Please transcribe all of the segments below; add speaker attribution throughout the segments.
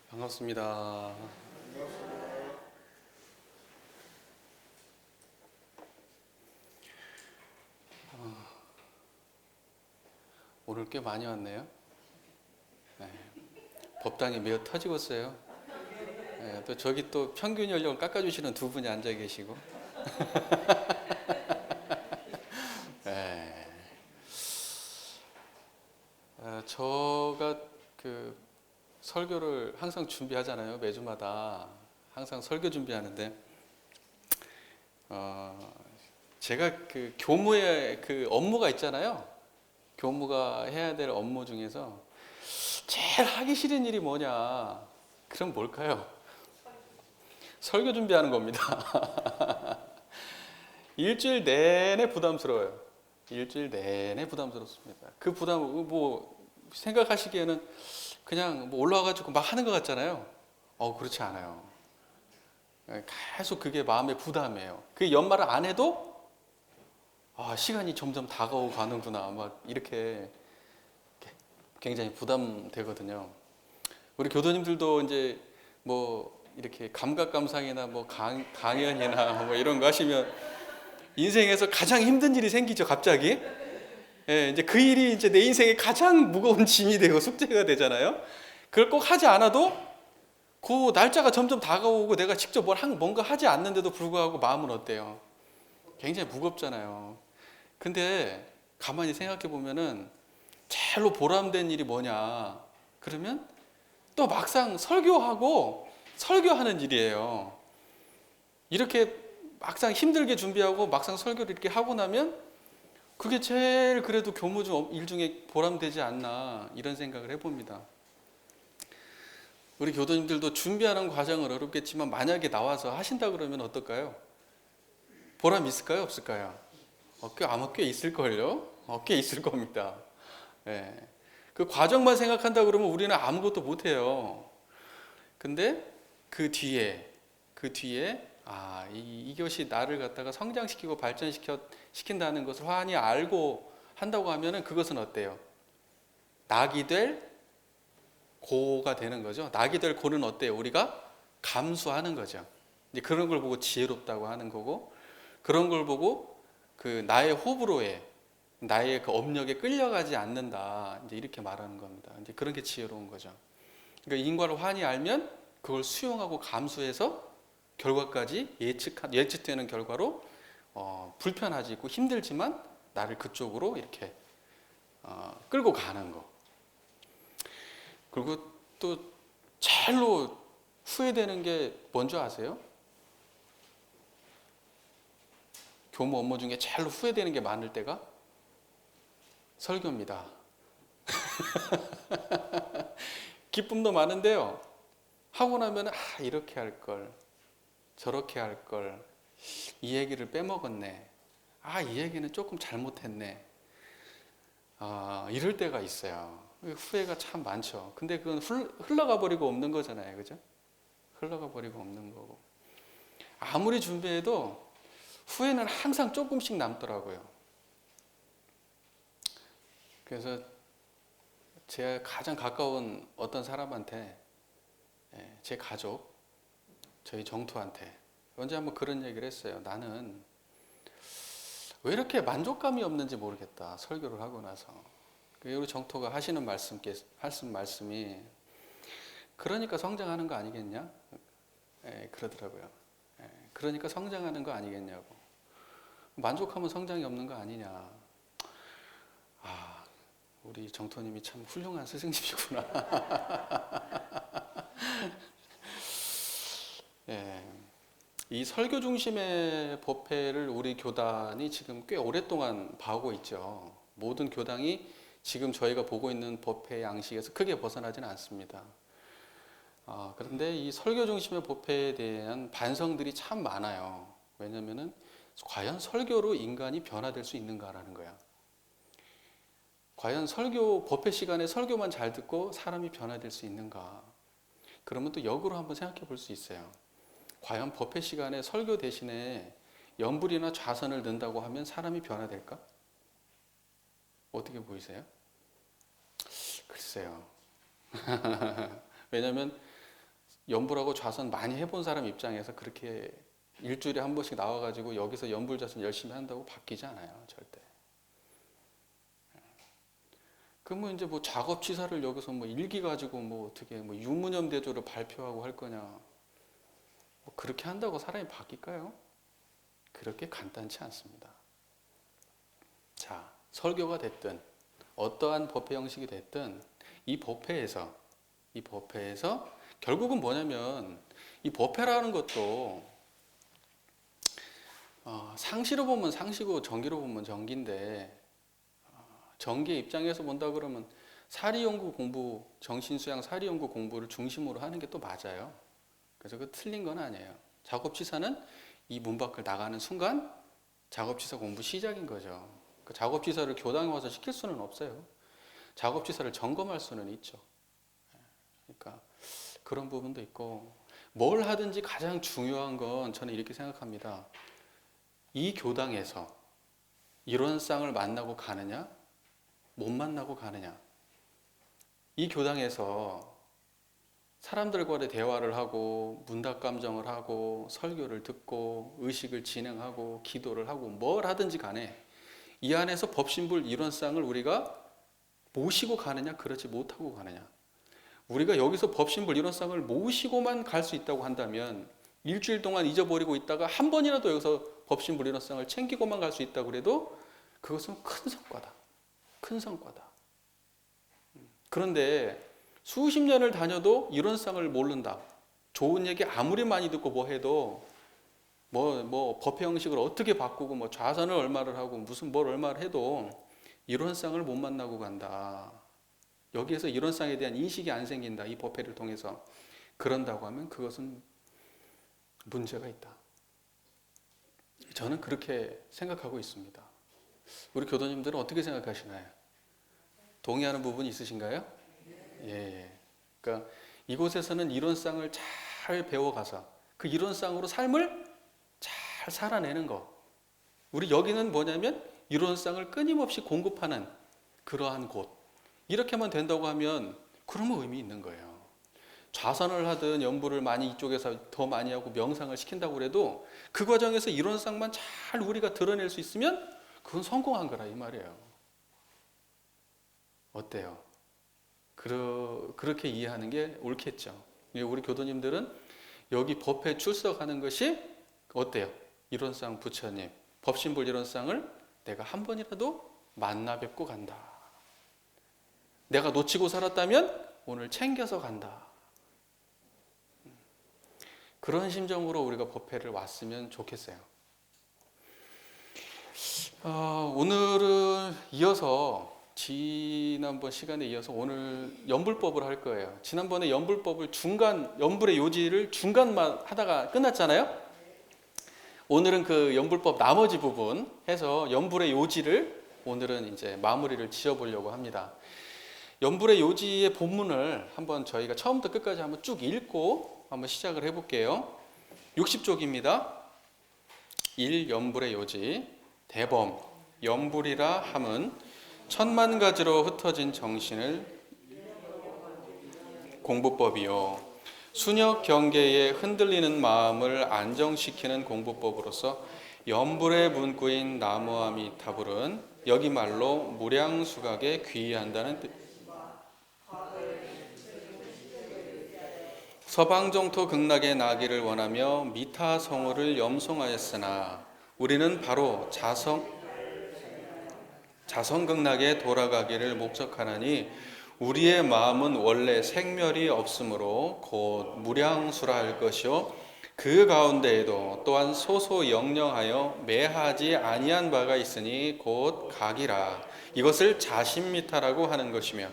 Speaker 1: 반갑습니다. 오늘 꽤 많이 왔네요. 네. 법당이 메어 터지고 있어요. 네, 또 저기 또 평균 연령을 깎아주시는 두 분이 앉아 계시고. 네. 저가 그 설교를 항상 준비하잖아요. 매주마다 항상 설교 준비하는데, 제가 그 교무의 그 업무가 있잖아요. 교무가 해야 될 업무 중에서 제일 하기 싫은 일이 뭐냐? 그럼 뭘까요? 설교 준비하는 겁니다. 일주일 내내 부담스러워요. 일주일 내내 부담스럽습니다. 그 부담, 뭐, 생각하시기에는 그냥 뭐 올라와가지고 막 하는 것 같잖아요. 그렇지 않아요. 계속 그게 마음의 부담이에요. 그 연말을 안 해도, 시간이 점점 다가오고 가는구나. 막 이렇게 굉장히 부담되거든요. 우리 교도님들도 이제 뭐 이렇게 감각감상이나 뭐 강연이나 뭐 이런 거 하시면 인생에서 가장 힘든 일이 생기죠, 갑자기. 예, 이제 그 일이 이제 내 인생의 가장 무거운 짐이 되고 숙제가 되잖아요. 그걸 꼭 하지 않아도 그 날짜가 점점 다가오고 내가 직접 뭔가 하지 않는데도 불구하고 마음은 어때요? 굉장히 무겁잖아요. 근데 가만히 생각해 보면은 제일로 보람된 일이 뭐냐? 그러면 또 막상 설교하는 일이에요. 이렇게 막상 힘들게 준비하고 막상 설교를 이렇게 하고 나면 그게 제일 그래도 교무 일 중에 보람되지 않나 이런 생각을 해봅니다. 우리 교도님들도 준비하는 과정은 어렵겠지만 만약에 나와서 하신다 그러면 어떨까요? 보람 있을까요? 없을까요? 아마 꽤 있을걸요? 꽤 있을 겁니다. 예. 그 과정만 생각한다 그러면 우리는 아무것도 못해요. 근데 그 뒤에 이것이 나를 갖다가 성장시키고 발전시킨다는 것을 환히 알고 한다고 하면은 그것은 어때요? 낙이 될 고가 되는 거죠. 낙이 될 고는 어때요? 우리가 감수하는 거죠. 이제 그런 걸 보고 지혜롭다고 하는 거고, 그런 걸 보고 그 나의 호불호에, 나의 그 업력에 끌려가지 않는다. 이제 이렇게 말하는 겁니다. 이제 그런 게 지혜로운 거죠. 그러니까 인과를 환히 알면 그걸 수용하고 감수해서 결과까지 예측되는 결과로 불편하지고 힘들지만 나를 그쪽으로 이렇게 끌고 가는 거. 그리고 또 제일로 후회되는 게 뭔지 아세요? 교무 업무 중에 제일로 후회되는 게 많을 때가 설교입니다. 기쁨도 많은데요. 하고 나면 이렇게 할 걸, 저렇게 할 걸, 이 얘기를 빼먹었네. 이 얘기는 조금 잘못했네. 이럴 때가 있어요. 후회가 참 많죠. 근데 그건 흘러가 버리고 없는 거잖아요. 그죠? 흘러가 버리고 없는 거고. 아무리 준비해도 후회는 항상 조금씩 남더라고요. 그래서 제가 가장 가까운 어떤 사람한테, 제 가족, 저희 정토한테 언제 한번 그런 얘기를 했어요. 나는 왜 이렇게 만족감이 없는지 모르겠다. 설교를 하고 나서. 우리 정토가 하시는 말씀이 그러니까 성장하는 거 아니겠냐? 그러더라고요. 그러니까 성장하는 거 아니겠냐고. 만족하면 성장이 없는 거 아니냐. 우리 정토님이 참 훌륭한 스승님이구나. 예. 이 설교 중심의 법회를 우리 교단이 지금 꽤 오랫동안 봐오고 있죠. 모든 교당이 지금 저희가 보고 있는 법회 양식에서 크게 벗어나지는 않습니다. 그런데 이 설교 중심의 법회에 대한 반성들이 참 많아요. 왜냐하면은 과연 설교로 인간이 변화될 수 있는가라는 거야. 과연 법회 시간에 설교만 잘 듣고 사람이 변화될 수 있는가? 그러면 또 역으로 한번 생각해 볼 수 있어요. 과연 법회 시간에 설교 대신에 연불이나 좌선을 넣는다고 하면 사람이 변화될까? 어떻게 보이세요? 글쎄요. 왜냐하면 연불하고 좌선 많이 해본 사람 입장에서 그렇게 일주일에 한 번씩 나와가지고 여기서 연불좌선 열심히 한다고 바뀌지 않아요, 절대. 그러면 이제 뭐 작업치사를 여기서 뭐 일기 가지고 뭐 어떻게 뭐 유무념 대조를 발표하고 할 거냐, 뭐 그렇게 한다고 사람이 바뀔까요? 그렇게 간단치 않습니다. 자, 설교가 됐든 어떠한 법회 형식이 됐든 이 법회에서 결국은 뭐냐면 이 법회라는 것도 상시로 보면 상시고 정기로 보면 정기인데, 정기의 입장에서 본다 그러면 사리연구 공부, 정신수양 사리연구 공부를 중심으로 하는 게 또 맞아요. 그래서 그 틀린 건 아니에요. 작업치사는 이 문 밖을 나가는 순간 작업치사 공부 시작인 거죠. 그 작업치사를 교당에 와서 시킬 수는 없어요. 작업치사를 점검할 수는 있죠. 그러니까 그런 부분도 있고, 뭘 하든지 가장 중요한 건 저는 이렇게 생각합니다. 이 교당에서 이론상을 만나고 가느냐, 못 만나고 가느냐. 이 교당에서 사람들과의 대화를 하고 문답감정을 하고 설교를 듣고 의식을 진행하고 기도를 하고 뭘 하든지 간에 이 안에서 법신불 이론상을 우리가 모시고 가느냐, 그렇지 못하고 가느냐. 우리가 여기서 법신불 이론상을 모시고만 갈 수 있다고 한다면, 일주일 동안 잊어버리고 있다가 한 번이라도 여기서 법신불 이론상을 챙기고만 갈 수 있다고 그래도 그것은 큰 성과다. 큰 성과다. 그런데 수십 년을 다녀도 이론상을 모른다. 좋은 얘기 아무리 많이 듣고 뭐 해도 뭐 법회 형식을 어떻게 바꾸고 뭐 좌선을 얼마를 하고 무슨 뭘 얼마를 해도 이론상을 못 만나고 간다. 여기에서 이론상에 대한 인식이 안 생긴다. 이 법회를 통해서. 그런다고 하면 그것은 문제가 있다. 저는 그렇게 생각하고 있습니다. 우리 교도님들은 어떻게 생각하시나요? 동의하는 부분이 있으신가요? 예. 그러니까 이곳에서는 이론상을 잘 배워가서 그 이론상으로 삶을 잘 살아내는 거. 우리 여기는 뭐냐면 이론상을 끊임없이 공급하는 그러한 곳. 이렇게만 된다고 하면 그러면 의미 있는 거예요. 좌선을 하든 연불을 많이 이쪽에서 더 많이 하고 명상을 시킨다고 그래도 그 과정에서 이론상만 잘 우리가 드러낼 수 있으면 그건 성공한 거라 이 말이에요. 어때요? 그렇게 이해하는 게 옳겠죠. 우리 교도님들은 여기 법회 출석하는 것이 어때요? 이론상 부처님, 법신불 이론상을 내가 한 번이라도 만나 뵙고 간다. 내가 놓치고 살았다면 오늘 챙겨서 간다. 그런 심정으로 우리가 법회를 왔으면 좋겠어요. 오늘은 이어서 지난번 시간에 이어서 오늘 연불법을 할 거예요. 지난번에 연불법을 연불의 요지를 중간만 하다가 끝났잖아요. 오늘은 그 연불법 나머지 부분 해서 연불의 요지를 오늘은 이제 마무리를 지어보려고 합니다. 연불의 요지의 본문을 한번 저희가 처음부터 끝까지 한번 쭉 읽고 한번 시작을 해볼게요. 60쪽입니다. 1. 연불의 요지. 대범 연불이라 함은 천만 가지로 흩어진 정신을 공부법이요, 순역 경계에 흔들리는 마음을 안정시키는 공부법으로서 연불의 문구인 나무아미타불은 여기 말로 무량수각에 귀의한다는 뜻. 서방정토 극락에 나기를 원하며 미타성호를 염송하였으나 우리는 바로 자성극락에 돌아가기를 목적하나니 우리의 마음은 원래 생멸이 없으므로 곧 무량수라 할 것이요, 그 가운데에도 또한 소소영령하여 매하지 아니한 바가 있으니 곧 각이라. 이것을 자신미타라고 하는 것이며,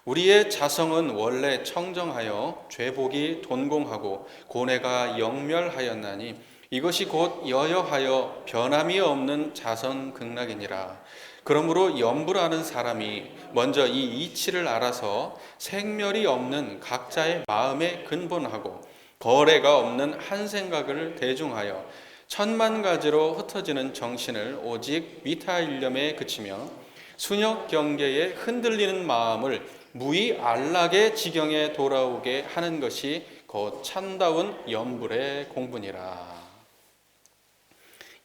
Speaker 1: 우리의 자성은 원래 청정하여 죄복이 돈공하고 고뇌가 영멸하였나니 이것이 곧 여여하여 변함이 없는 자성극락이니라. 그러므로 연불하는 사람이 먼저 이 이치를 알아서 생멸이 없는 각자의 마음에 근본하고 거래가 없는 한 생각을 대중하여 천만 가지로 흩어지는 정신을 오직 미타일념에 그치며 순역 경계에 흔들리는 마음을 무의 안락의 지경에 돌아오게 하는 것이 곧 참다운 염불의 공부니라.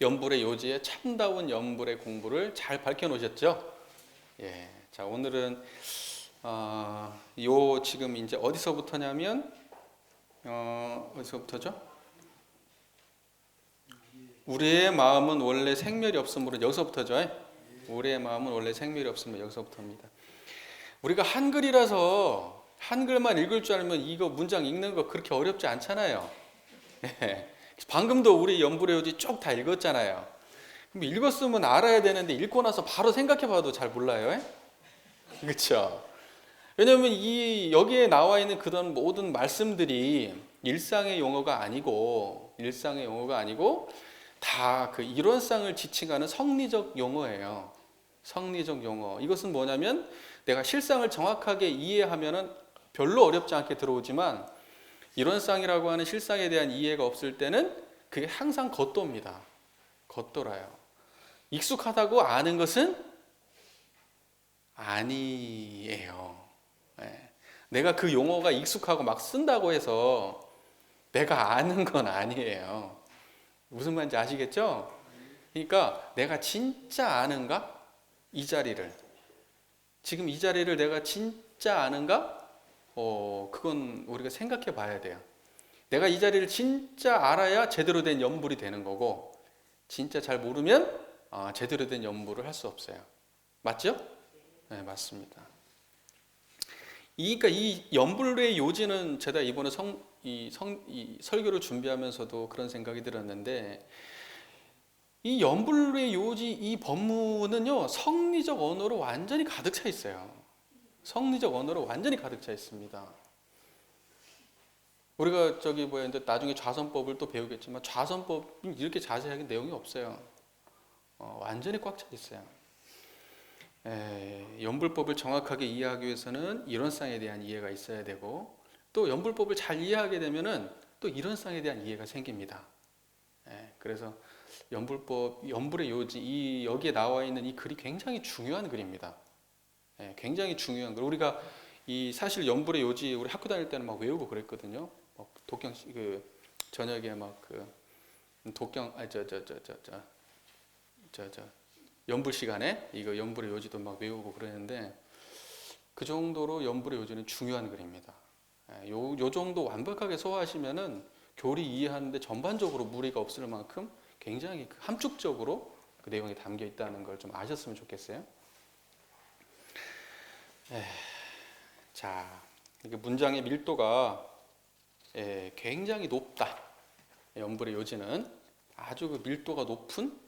Speaker 1: 염불의 요지에 참다운 염불의 공부를 잘 밝혀놓으셨죠? 예. 자, 오늘은 요 지금 이제 어디서부터냐면 어디서부터죠? 우리의 마음은 원래 생멸이 없으므로 여기서부터죠. 우리의 마음은 원래 생멸이 없으므로 여기서부터입니다. 우리가 한글이라서 한글만 읽을 줄 알면 이거 문장 읽는 거 그렇게 어렵지 않잖아요. 방금도 우리 염불의 요지 쭉 다 읽었잖아요. 그럼 읽었으면 알아야 되는데 읽고 나서 바로 생각해봐도 잘 몰라요. 그렇죠? 왜냐하면 여기에 나와 있는 그런 모든 말씀들이 일상의 용어가 아니고 다 그 이론상을 지칭하는 성리적 용어예요. 성리적 용어. 이것은 뭐냐면 내가 실상을 정확하게 이해하면은 별로 어렵지 않게 들어오지만 이론상이라고 하는 실상에 대한 이해가 없을 때는 그게 항상 겉도입니다. 겉돌아요. 익숙하다고 아는 것은 아니에요. 네. 내가 그 용어가 익숙하고 막 쓴다고 해서 내가 아는 건 아니에요. 무슨 말인지 아시겠죠? 그러니까 내가 진짜 아는가? 이 자리를. 지금 이 자리를 내가 진짜 아는가? 그건 우리가 생각해 봐야 돼요. 내가 이 자리를 진짜 알아야 제대로 된 염불이 되는 거고, 진짜 잘 모르면 제대로 된 염불을 할 수 없어요. 맞죠? 네, 맞습니다. 그러니까 이 염불의 요지는 제가 이번에 이 설교를 준비하면서도 그런 생각이 들었는데, 이 염불의 요지 이 법문은요 성리적 언어로 완전히 가득 차 있어요. 성리적 언어로 완전히 가득 차 있습니다. 우리가 이제 나중에 좌선법을 또 배우겠지만 좌선법은 이렇게 자세하게 내용이 없어요. 완전히 꽉 차 있어요. 염불법을 정확하게 이해하기 위해서는 이론상에 대한 이해가 있어야 되고, 또 염불법을 잘 이해하게 되면은 또 이론상에 대한 이해가 생깁니다. 그래서 염불의 요지, 여기에 나와 있는 이 글이 굉장히 중요한 글입니다. 굉장히 중요한 글. 우리가 사실 염불의 요지 우리 학교 다닐 때는 막 외우고 그랬거든요. 독경 저녁에 염불 시간에 이거 염불의 요지도 막 외우고 그러는데, 그 정도로 염불의 요지는 중요한 글입니다. 요 정도 완벽하게 소화하시면은 교리 이해하는데 전반적으로 무리가 없을 만큼 굉장히 함축적으로 그 내용이 담겨 있다는 걸 좀 아셨으면 좋겠어요. 자, 이게 문장의 밀도가 굉장히 높다. 염불의 요지는 아주 그 밀도가 높은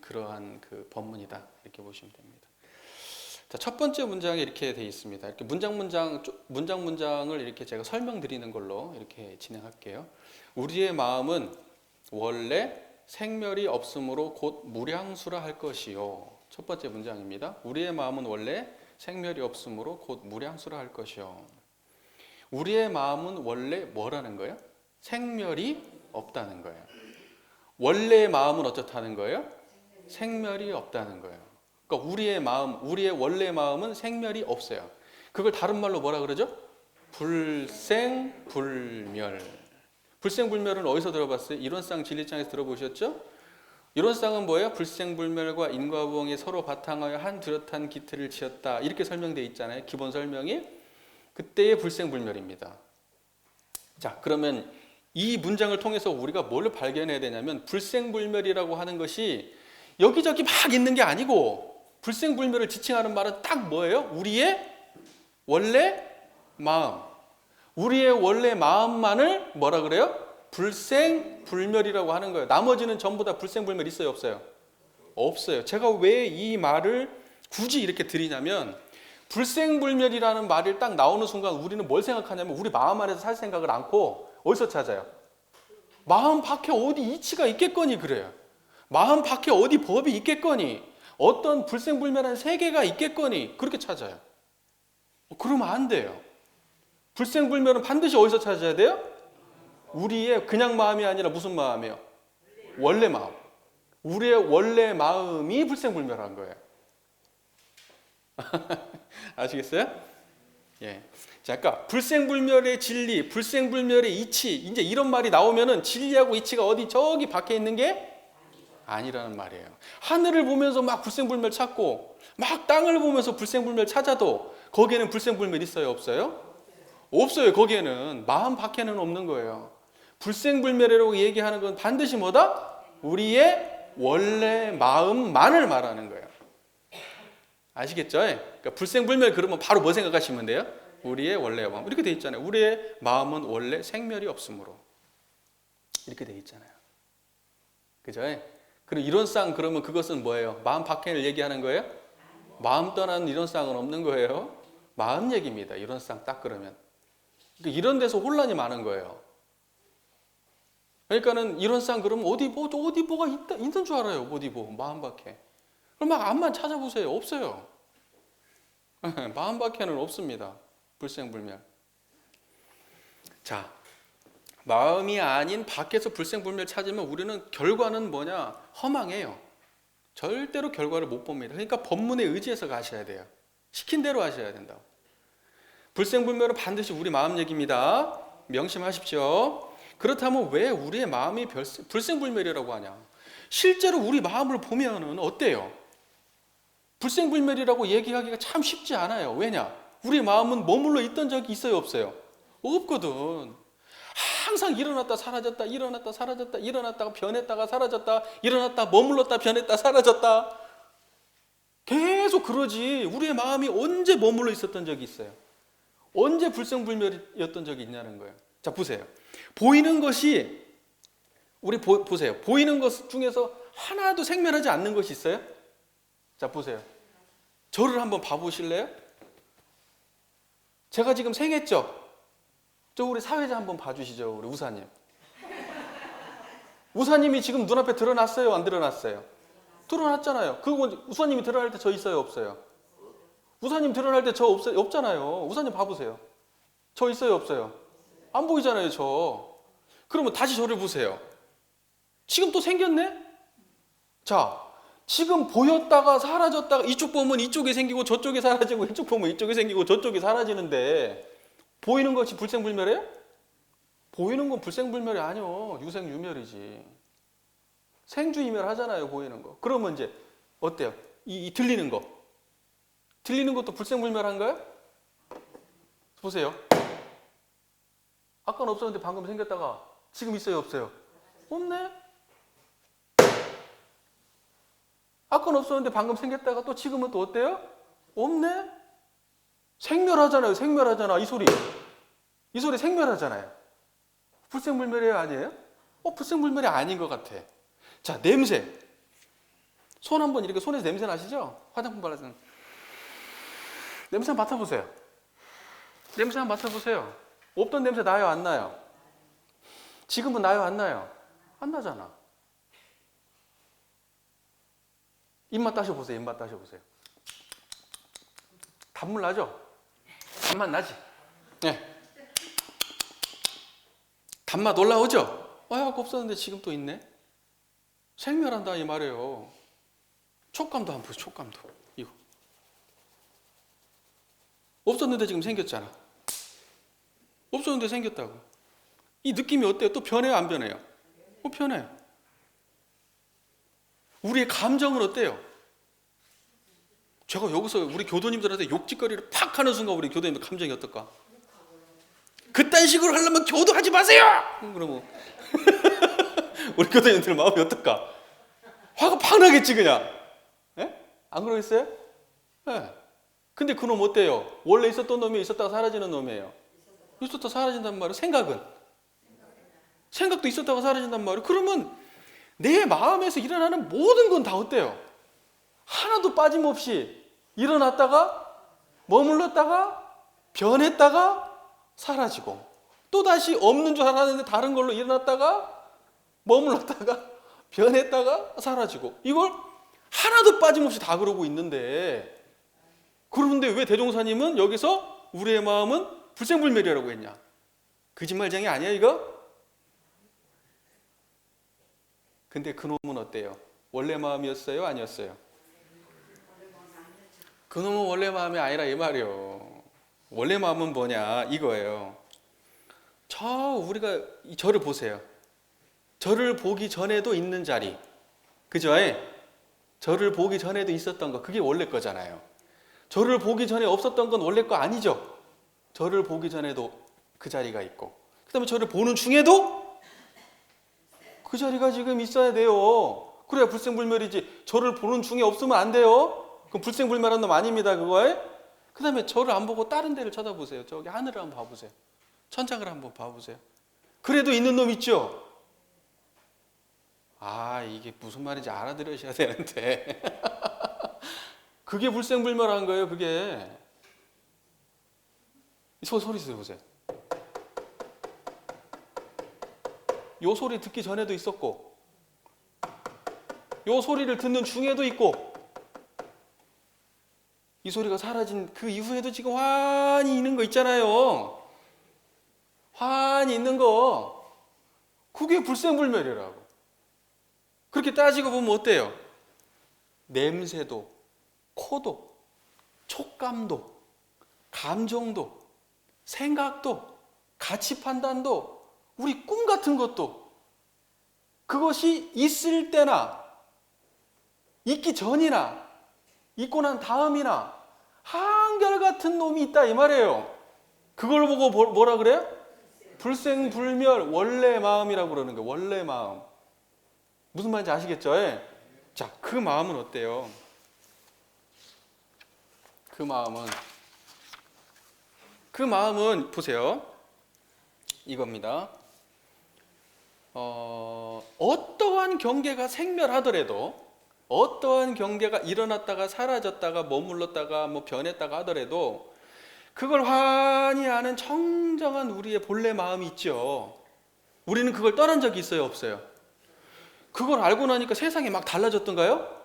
Speaker 1: 그러한 그 법문이다, 이렇게 보시면 됩니다. 자, 첫 번째 문장에 이렇게 되어 있습니다. 이렇게 문장을 이렇게 제가 설명드리는 걸로 이렇게 진행할게요. 우리의 마음은 원래 생멸이 없으므로 곧 무량수라 할 것이요. 첫 번째 문장입니다. 우리의 마음은 원래 생멸이 없으므로 곧 무량수라 할 것이요. 우리의 마음은 원래 뭐라는 거예요? 생멸이 없다는 거예요. 원래의 마음은 어떻다는 거예요? 생멸이 없다는 거예요. 그러니까 우리의 원래 마음은 생멸이 없어요. 그걸 다른 말로 뭐라 그러죠? 불생불멸. 불생불멸은 어디서 들어봤어요? 이론상 진리장에서 들어보셨죠? 이론상은 뭐예요? 불생불멸과 인과보응이 서로 바탕하여 한 뚜렷한 기틀을 지었다, 이렇게 설명되어 있잖아요. 기본 설명이. 그때의 불생불멸입니다. 자, 그러면 이 문장을 통해서 우리가 뭘 발견해야 되냐면, 불생불멸이라고 하는 것이 여기저기 막 있는 게 아니고, 불생불멸을 지칭하는 말은 딱 뭐예요? 우리의 원래 마음. 우리의 원래 마음만을 뭐라 그래요? 불생불멸이라고 하는 거예요. 나머지는 전부 다 불생불멸 있어요, 없어요? 없어요. 제가 왜 이 말을 굳이 이렇게 드리냐면, 불생불멸이라는 말이 딱 나오는 순간 우리는 뭘 생각하냐면, 우리 마음 안에서 살 생각을 않고 어디서 찾아요? 마음 밖에 어디 이치가 있겠거니 그래요. 마음 밖에 어디 법이 있겠거니, 어떤 불생불멸한 세계가 있겠거니 그렇게 찾아요. 그러면 안 돼요. 불생불멸은 반드시 어디서 찾아야 돼요? 우리의 그냥 마음이 아니라 무슨 마음이에요? 원래 마음. 우리의 원래 마음이 불생불멸한 거예요. 아시겠어요? 예. 자, 그러니까 불생불멸의 진리, 불생불멸의 이치, 이제 이런 말이 나오면은 진리하고 이치가 어디 저기 밖에 있는 게 아니라는 말이에요. 하늘을 보면서 막 불생불멸 찾고 막 땅을 보면서 불생불멸 찾아도 거기에는 불생불멸 있어요, 없어요? 없어요. 거기에는 마음 밖에는 없는 거예요. 불생불멸이라고 얘기하는 건 반드시 뭐다? 우리의 원래 마음만을 말하는 거예요. 아시겠죠? 그러니까 불생불멸 그러면 바로 뭐 생각하시면 돼요? 우리의 원래 마음. 이렇게 돼 있잖아요. 우리의 마음은 원래 생멸이 없으므로. 이렇게 돼 있잖아요. 그죠? 그리고 이론상 그러면 그것은 뭐예요? 마음 밖에를 얘기하는 거예요? 마음 떠나는 이론상은 없는 거예요. 마음 얘기입니다. 이론상 딱 그러면. 그러니까 이런 데서 혼란이 많은 거예요. 그러니까는 이론상 그러면 어디 뭐가 있는 줄 알아요. 어디 뭐 마음 밖에. 그럼 막 암만 찾아보세요. 없어요. 마음 밖에는 없습니다. 불생불멸. 자, 마음이 아닌 밖에서 불생불멸 찾으면 우리는 결과는 뭐냐? 허망해요. 절대로 결과를 못 봅니다. 그러니까 법문에 의지해서 가셔야 돼요. 시킨 대로 하셔야 된다고. 불생불멸은 반드시 우리 마음 얘기입니다. 명심하십시오. 그렇다면 왜 우리의 마음이 불생불멸이라고 하냐? 실제로 우리 마음을 보면은 어때요? 불생불멸이라고 얘기하기가 참 쉽지 않아요. 왜냐? 우리 마음은 머물러 있던 적이 있어요, 없어요? 없거든. 항상 일어났다 사라졌다, 일어났다 사라졌다, 일어났다가 변했다가 사라졌다, 일어났다 머물렀다 변했다 사라졌다. 계속 그러지. 우리의 마음이 언제 머물러 있었던 적이 있어요? 언제 불생불멸이었던 적이 있냐는 거예요. 자, 보세요. 보이는 것이 우리 보세요. 보이는 것 중에서 하나도 생멸하지 않는 것이 있어요? 자, 보세요. 저를 한번 봐보실래요? 제가 지금 생했죠? 저 우리 사회자 한번 봐주시죠. 우리 우사님. 우사님이 지금 눈앞에 드러났어요? 안 드러났어요? 드러났잖아요. 그거 우사님이 드러날 때 저 있어요? 없어요? 우사님 드러날 때 저 없잖아요. 우사님 봐보세요. 저 있어요? 없어요? 안 보이잖아요, 저. 그러면 다시 저를 보세요. 지금 또 생겼네? 자, 지금 보였다가 사라졌다가 이쪽 보면 이쪽에 생기고 저쪽에 사라지고 이쪽 보면 이쪽에 생기고 저쪽에 사라지는데 보이는 것이 불생불멸이에요? 보이는 건 불생불멸이 아니요. 유생유멸이지. 생주이멸 하잖아요, 보이는 거. 그러면 이제 어때요? 이 들리는 거. 들리는 것도 불생불멸한가요? 보세요. 아까는 없었는데 방금 생겼다가 지금 있어요, 없어요? 없네? 아까는 없었는데 방금 생겼다가 또 지금은 또 어때요? 없네? 생멸하잖아요. 생멸하잖아. 이 소리 생멸하잖아요. 불생불멸이 아니에요? 불생불멸이 아닌 것 같아. 자, 냄새. 손 한번 이렇게 손에서 냄새 나시죠? 화장품 발라서 냄새 한번 맡아보세요. 냄새 한번 맡아보세요. 없던 냄새 나요, 안 나요? 지금은 나요, 안 나요? 안 나잖아. 입맛 따셔보세요. 입맛 따셔보세요. 단물 나죠? 단맛 나지? 네. 단맛 올라오죠? 아까 없었는데 지금 또 있네? 생멸한다 이 말이에요. 촉감도 한번 보세요. 촉감도. 이거. 없었는데 지금 생겼잖아. 없었는데 생겼다고. 이 느낌이 어때요? 또 변해요, 안 변해요? 변해. 우리의 감정은 어때요? 제가 여기서 우리 교도님들한테 욕짓거리를 팍 하는 순간 우리 교도님들 감정이 어떨까? 그딴 식으로 하려면 교도하지 마세요! 그러면 우리 교도님들 마음이 어떨까? 화가 팍 나겠지 그냥. 예? 안 그러겠어요? 예. 근데 그놈 어때요? 원래 있었던 놈이 있었다가 사라지는 놈이에요. 있었다가 사라진단 말이에요. 생각도 있었다가 사라진단 말이에요. 그러면 내 마음에서 일어나는 모든 건 다 어때요? 하나도 빠짐없이 일어났다가 머물렀다가 변했다가 사라지고 또다시 없는 줄 알았는데 다른 걸로 일어났다가 머물렀다가 변했다가 사라지고 이걸 하나도 빠짐없이 다 그러고 있는데 그런데 왜 대종사님은 여기서 우리의 마음은 불생불멸이라고 했냐? 거짓말쟁이 아니야 이거? 근데 그놈은 어때요? 원래 마음이었어요? 아니었어요? 그놈은 원래 마음이 아니라 이 말이요. 원래 마음은 뭐냐 이거예요. 우리가 저를 보세요. 저를 보기 전에도 있는 자리, 그죠? 저를 보기 전에도 있었던 거, 그게 원래 거잖아요. 저를 보기 전에 없었던 건 원래 거 아니죠? 저를 보기 전에도 그 자리가 있고, 그 다음에 저를 보는 중에도 그 자리가 지금 있어야 돼요. 그래야 불생불멸이지. 저를 보는 중에 없으면 안 돼요. 그럼 불생불멸한 놈 아닙니다, 그거에. 그 다음에 저를 안 보고 다른 데를 쳐다보세요. 저기 하늘을 한번 봐보세요. 천장을 한번 봐보세요. 그래도 있는 놈 있죠? 이게 무슨 말인지 알아들으셔야 되는데. 그게 불생불멸한 거예요, 그게. 소리 들어보세요. 요 소리 듣기 전에도 있었고, 요 소리를 듣는 중에도 있고, 이 소리가 사라진 그 이후에도 지금 환히 있는 거 있잖아요. 환히 있는 거. 그게 불생불멸이라고. 그렇게 따지고 보면 어때요? 냄새도, 코도, 촉감도, 감정도, 생각도, 가치 판단도, 우리 꿈 같은 것도, 그것이 있을 때나 있기 전이나 있고 난 다음이나 한결같은 놈이 있다 이 말이에요. 그걸 보고 뭐라 그래요? 불생불멸 원래 마음이라고 그러는 거예요. 원래 마음. 무슨 말인지 아시겠죠? 자, 그 마음은 어때요? 그 마음은 보세요. 이겁니다. 어떠한 경계가 생멸하더라도, 어떠한 경계가 일어났다가 사라졌다가 머물렀다가 변했다가 하더라도 그걸 환히 아는 청정한 우리의 본래 마음이 있죠. 우리는 그걸 떠난 적이 있어요, 없어요? 그걸 알고 나니까 세상이 막 달라졌던가요?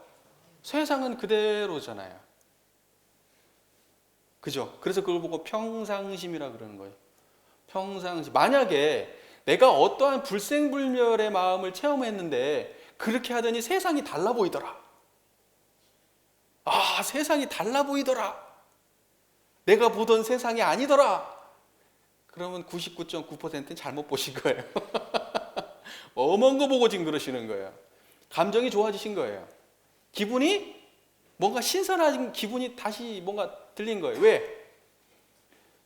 Speaker 1: 세상은 그대로잖아요. 그죠? 그래서 그걸 보고 평상심이라 그러는 거예요. 평상심. 만약에 내가 어떠한 불생불멸의 마음을 체험했는데 그렇게 하더니 세상이 달라 보이더라. 세상이 달라 보이더라. 내가 보던 세상이 아니더라. 그러면 99.9%는 잘못 보신 거예요. 어먼 거 보고 지금 그러시는 거예요. 감정이 좋아지신 거예요. 기분이 뭔가 신선한 기분이 다시 뭔가 들린 거예요. 왜?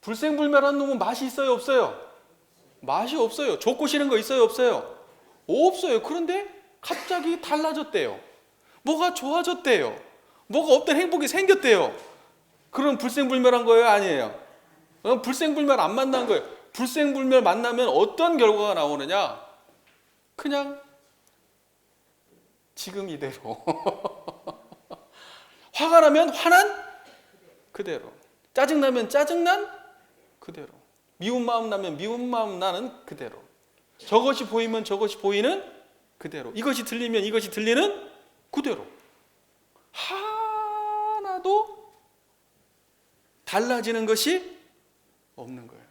Speaker 1: 불생불멸한 놈은 맛이 있어요, 없어요? 맛이 없어요. 좋고 싫은 거 있어요, 없어요? 없어요. 그런데 갑자기 달라졌대요. 뭐가 좋아졌대요. 뭐가 없던 행복이 생겼대요. 그럼 불생불멸한 거예요, 아니에요? 불생불멸 안 만난 거예요. 불생불멸 만나면 어떤 결과가 나오느냐? 그냥 지금 이대로. 화가 나면 화난 그대로. 짜증나면 짜증난 그대로. 미운 마음 나면 미운 마음 나는 그대로. 저것이 보이면 저것이 보이는 그대로. 이것이 들리면 이것이 들리는 그대로. 하나도 달라지는 것이 없는 거예요.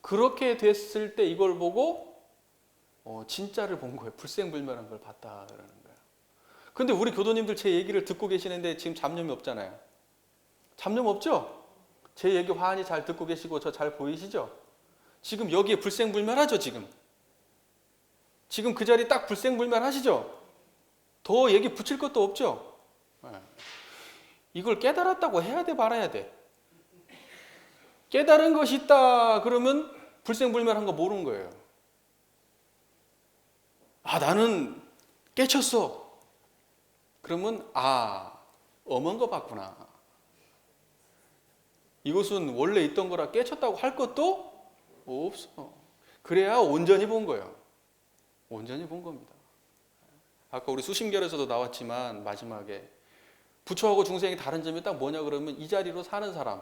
Speaker 1: 그렇게 됐을 때 이걸 보고 진짜를 본 거예요. 불생불멸한 걸 봤다 그러는 거예요. 근데 우리 교도님들 제 얘기를 듣고 계시는데 지금 잡념이 없잖아요. 잡념 없죠? 제 얘기 환히 잘 듣고 계시고 저 잘 보이시죠? 지금 여기에 불생불멸하죠, 지금. 지금 그 자리 딱 불생불멸하시죠? 더 얘기 붙일 것도 없죠? 이걸 깨달았다고 해야 돼, 말아야 돼? 깨달은 것이 있다 그러면 불생불멸한 거 모르는 거예요. 나는 깨쳤어. 그러면 엄한 거 봤구나. 이것은 원래 있던 거라 깨쳤다고 할 것도 없어. 그래야 온전히 본 거예요. 온전히 본 겁니다. 아까 우리 수심결에서도 나왔지만 마지막에 부처하고 중생이 다른 점이 딱 뭐냐 그러면 이 자리로 사는 사람,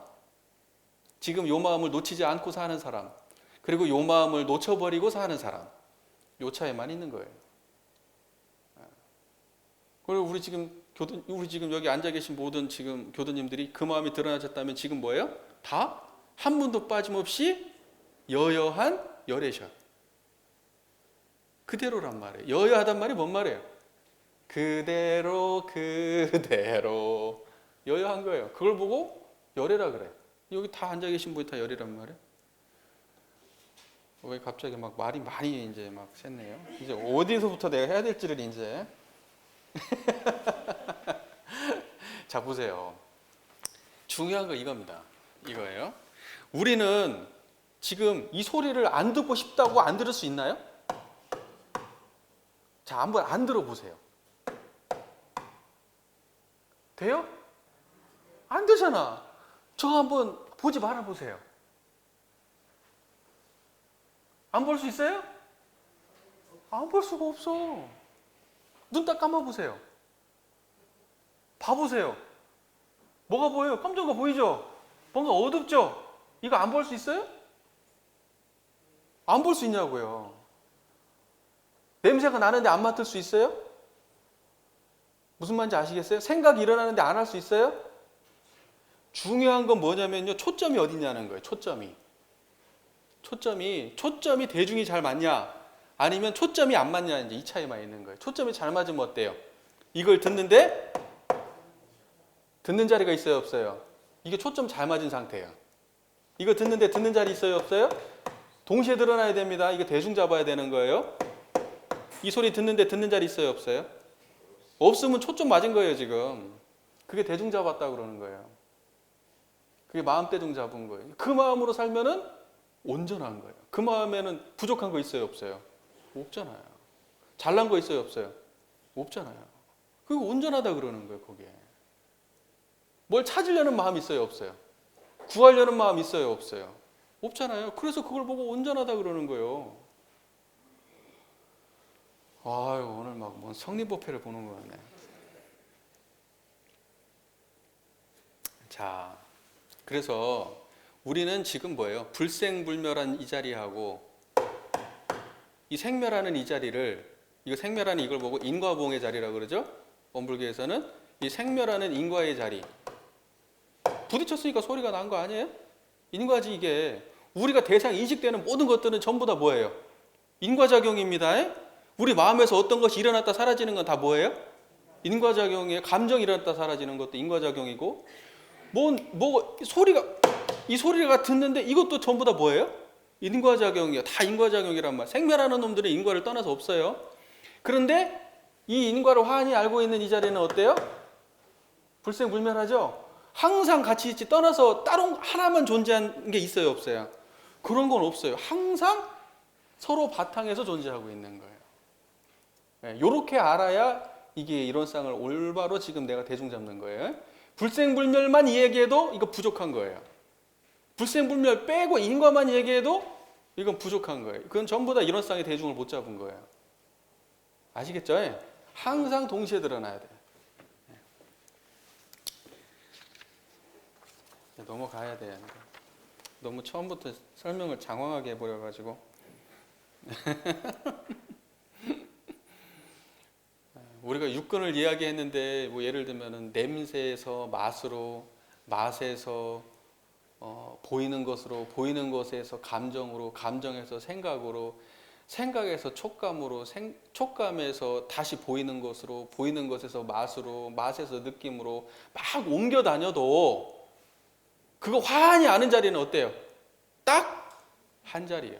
Speaker 1: 지금 요 마음을 놓치지 않고 사는 사람, 그리고 요 마음을 놓쳐버리고 사는 사람, 요 차이만 있는 거예요. 그리고 우리 지금 여기 앉아 계신 모든 지금 교도님들이 그 마음이 드러나셨다면 지금 뭐예요? 다 한 분도 빠짐없이 여여한 열애셔. 그대로란 말이에요. 여여하단 말이 뭔 말이에요? 그대로 여여한 거예요. 그걸 보고 열애라 그래. 여기 다 앉아 계신 분이 다 열이란 말이에요. 왜 갑자기 막 말이 많이 이제 막 샜네요. 이제 어디서부터 내가 해야 될지를 이제. 자, 보세요. 중요한 거 이겁니다. 이거예요. 우리는 지금 이 소리를 안 듣고 싶다고 안 들을 수 있나요? 자, 한번 안 들어보세요. 돼요? 안 되잖아. 저 한번 보지 말아 보세요. 안 볼 수 있어요? 안 볼 수가 없어. 눈 딱 감아 보세요. 봐보세요. 뭐가 보여요? 깜짝이야 보이죠? 뭔가 어둡죠? 이거 안 볼 수 있어요? 안 볼 수 있냐고요. 냄새가 나는데 안 맡을 수 있어요? 무슨 말인지 아시겠어요? 생각이 일어나는데 안 할 수 있어요? 중요한 건 뭐냐면요. 초점이 어디 있냐는 거예요. 초점이 대중이 잘 맞냐? 아니면 초점이 안 맞냐? 이제 이 차이만 있는 거예요. 초점이 잘 맞으면 어때요? 이걸 듣는데 듣는 자리가 있어요, 없어요? 이게 초점 잘 맞은 상태예요. 이거 듣는데 듣는 자리 있어요, 없어요? 동시에 드러나야 됩니다. 이거 대중 잡아야 되는 거예요. 이 소리 듣는데 듣는 자리 있어요, 없어요? 없으면 초점 맞은 거예요, 지금. 그게 대중 잡았다 그러는 거예요. 그게 마음 대중 잡은 거예요. 그 마음으로 살면은 온전한 거예요. 그 마음에는 부족한 거 있어요, 없어요? 없잖아요. 잘난 거 있어요, 없어요? 없잖아요. 그게 온전하다 그러는 거예요, 거기에. 뭘 찾으려는 마음이 있어요, 없어요? 구하려는 마음 있어요, 없어요? 없잖아요. 그래서 그걸 보고 온전하다 그러는 거예요. 아유, 오늘 막 뭔 성리법회를 보는 거 같네. 자, 그래서 우리는 지금 뭐예요? 불생불멸한 이 자리하고 이 생멸하는 이 자리를, 이거 생멸하는 이걸 보고 인과봉의 자리라고 그러죠? 원불교에서는 이 생멸하는 인과의 자리. 부딪혔으니까 소리가 난 거 아니에요? 인과지 이게. 우리가 대상 인식되는 모든 것들은 전부 다 뭐예요? 인과작용입니다. 우리 마음에서 어떤 것이 일어났다 사라지는 건 다 뭐예요? 인과작용이에요. 감정이 일어났다 사라지는 것도 인과작용이고, 이 소리가 듣는데 이것도 전부 다 뭐예요? 인과작용이에요. 다 인과작용이란 말. 생멸하는 놈들은 인과를 떠나서 없어요. 그런데 이 인과를 환히 알고 있는 이 자리는 어때요? 불생불멸하죠? 항상 같이 있지 떠나서 따로 하나만 존재하는 게 있어요, 없어요? 그런 건 없어요. 항상 서로 바탕에서 존재하고 있는 거예요. 이렇게 알아야 이게 이론상을 올바로 지금 내가 대중 잡는 거예요. 불생불멸만 이야기해도 이거 부족한 거예요. 불생불멸 빼고 인과만 얘기해도 이건 부족한 거예요. 그건 전부 다 이론상의 대중을 못 잡은 거예요. 아시겠죠? 항상 동시에 드러나야 돼요. 넘어가야 돼요. 너무 처음부터 설명을 장황하게 해버려가지고. 우리가 육근을 이야기했는데 뭐 예를 들면은 냄새에서 맛으로, 맛에서 보이는 것으로, 보이는 것에서 감정으로, 감정에서 생각으로, 생각에서 촉감으로, 촉감에서 다시 보이는 것으로, 보이는 것에서 맛으로, 맛에서 느낌으로 막 옮겨 다녀도 그거 환히 아는 자리는 어때요? 딱 한 자리예요.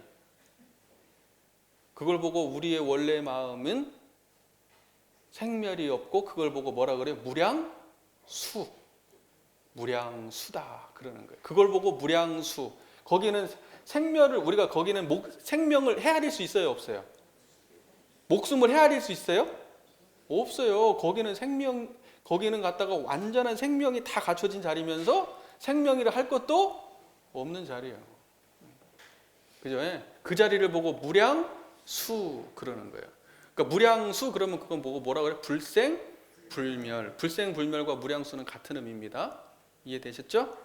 Speaker 1: 그걸 보고 우리의 원래 마음은 생멸이 없고 그걸 보고 뭐라 그래요? 무량수. 무량수다 그러는 거예요. 그걸 보고 무량수. 거기는 생멸을 우리가 거기는 생명을 헤아릴 수 있어요, 없어요? 목숨을 헤아릴 수 있어요? 없어요. 거기는 갖다가 완전한 생명이 다 갖춰진 자리면서 생명이라 할 것도 없는 자리예요. 그죠? 그 자리를 보고 무량수 그러는 거예요. 그러니까 무량수 그러면 그건 보고 뭐라 그래요? 불생불멸. 불생불멸과 무량수는 같은 의미입니다. 이해되셨죠?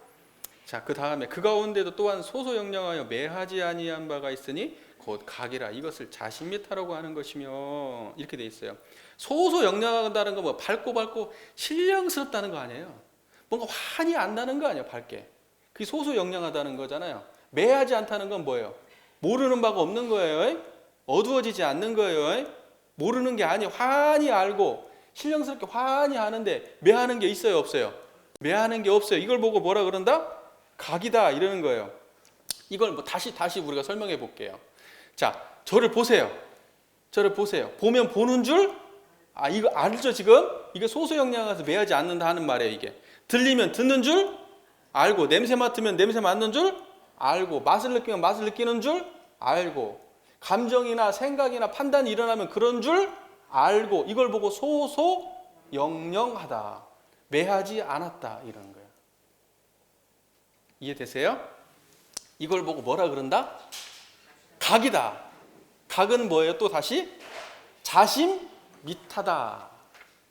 Speaker 1: 자, 그 다음에 그 가운데도 또한 소소영량하여 매하지 아니한 바가 있으니 곧 각이라 이것을 자신미타라고 하는 것이며 이렇게 돼 있어요. 소소영량하다는 건 뭐 밝고 신령스럽다는 거 아니에요. 뭔가 환히 안다는 거 아니에요, 밝게. 그게 소소영량하다는 거잖아요. 매하지 않다는 건 뭐예요? 모르는 바가 없는 거예요. 어두워지지 않는 거예요. 모르는 게 아니 환히 알고 신령스럽게 환히 하는데 매하는 게 있어요, 없어요? 매하는 게 없어요. 이걸 보고 뭐라 그런다? 각이다 이러는 거예요. 이걸 뭐 다시 우리가 설명해 볼게요. 자, 저를 보세요. 저를 보세요. 보면 보는 줄, 이거 알죠 지금? 이게 소수영량에서 매하지 않는다 하는 말이에요. 이게 들리면 듣는 줄 알고, 냄새 맡으면 냄새 맡는 줄 알고, 맛을 느끼면 맛을 느끼는 줄 알고, 감정이나 생각이나 판단이 일어나면 그런 줄 알고, 이걸 보고 소소영령하다, 매하지 않았다 이러는 거예요. 이해되세요? 이걸 보고 뭐라 그런다? 각이다. 각은 뭐예요? 또 다시 자심미타다.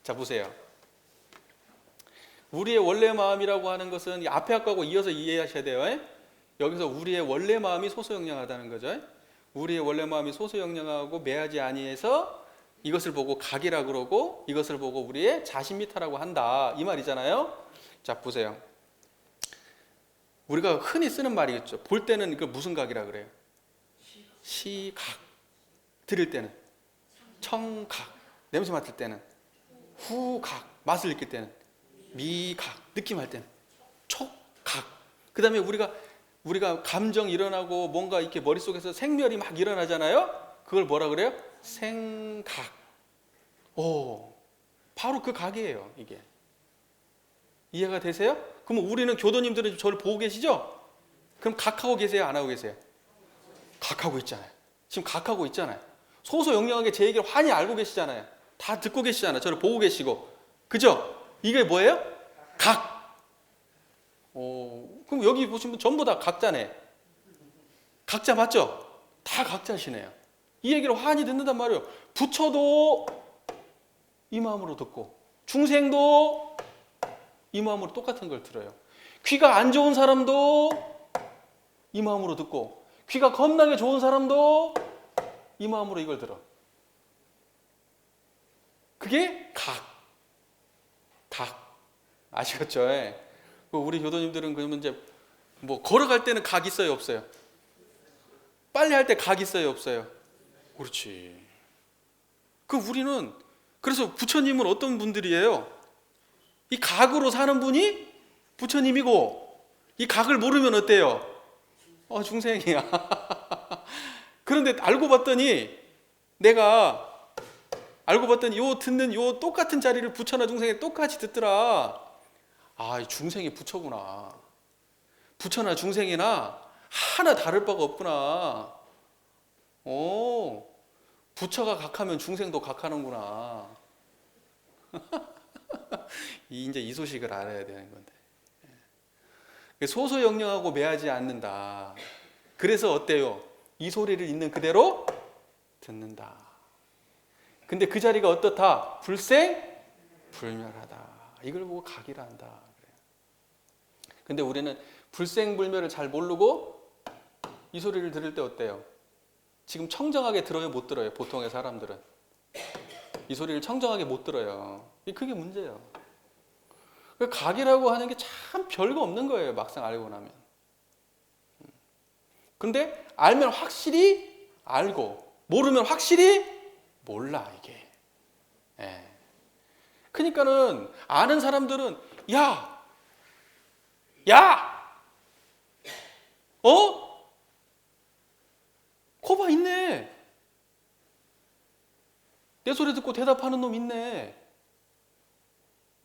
Speaker 1: 자, 보세요. 우리의 원래 마음이라고 하는 것은 앞에 거하고 이어서 이해하셔야 돼요. 여기서 우리의 원래 마음이 소소영령하다는 거죠. 우리의 원래 마음이 소소영령하고 매하지 아니해서 이것을 보고 각이라 그러고, 이것을 보고 우리의 자심미타라고 한다 이 말이잖아요. 자, 보세요. 우리가 흔히 쓰는 말이겠죠. 볼 때는 이거 무슨 각이라 그래요? 시각. 들을 때는 청각. 냄새 맡을 때는 후각. 맛을 느낄 때는 미각. 느낌할 때는 촉각. 그 다음에 우리가 감정 일어나고 뭔가 이렇게 머릿속에서 생멸이 막 일어나잖아요. 그걸 뭐라 그래요? 생각. 바로 그 각이에요, 이게. 이해가 되세요? 그럼 우리는 교도님들은 저를 보고 계시죠? 그럼 각하고 계세요? 안 하고 계세요? 각하고 있잖아요. 지금 각하고 있잖아요. 소소영령하게 제 얘기를 환히 알고 계시잖아요. 다 듣고 계시잖아요. 저를 보고 계시고. 그죠? 이게 뭐예요? 각. 그럼 여기 보시면 전부 다 각자네. 각자 맞죠? 다 각자시네요. 이 얘기를 환히 듣는단 말이에요. 부처도 이 마음으로 듣고, 중생도 이 마음으로 똑같은 걸 들어요. 귀가 안 좋은 사람도 이 마음으로 듣고, 귀가 겁나게 좋은 사람도 이 마음으로 이걸 들어. 그게 각. 아시겠죠? 우리 교도님들은 그러면 이제 뭐 걸어갈 때는 각 있어요, 없어요? 빨리 할 때 각 있어요, 없어요? 그렇지. 우리는 그래서 부처님은 어떤 분들이에요? 이 각으로 사는 분이 부처님이고, 이 각을 모르면 어때요? 중생이야. 그런데 알고 봤더니 요 듣는 요 똑같은 자리를 부처나 중생이 똑같이 듣더라. 이 중생이 부처구나. 부처나 중생이나 하나 다를 바가 없구나. 부처가 각하면 중생도 각하는구나. 이제 이 소식을 알아야 되는 건데. 소소영령하고 매하지 않는다. 그래서 어때요? 이 소리를 있는 그대로 듣는다. 근데 그 자리가 어떻다? 불생불멸하다. 이걸 보고 각이라 한다. 근데 우리는 불생불멸을 잘 모르고 이 소리를 들을 때 어때요? 지금 청정하게 들어요? 못 들어요? 보통의 사람들은 이 소리를 청정하게 못 들어요. 그게 문제예요. 각이라고 하는 게 참 별거 없는 거예요, 막상 알고 나면. 근데 알면 확실히 알고, 모르면 확실히 몰라, 이게. 그러니까는 아는 사람들은 코바 있네. 내 소리 듣고 대답하는 놈 있네.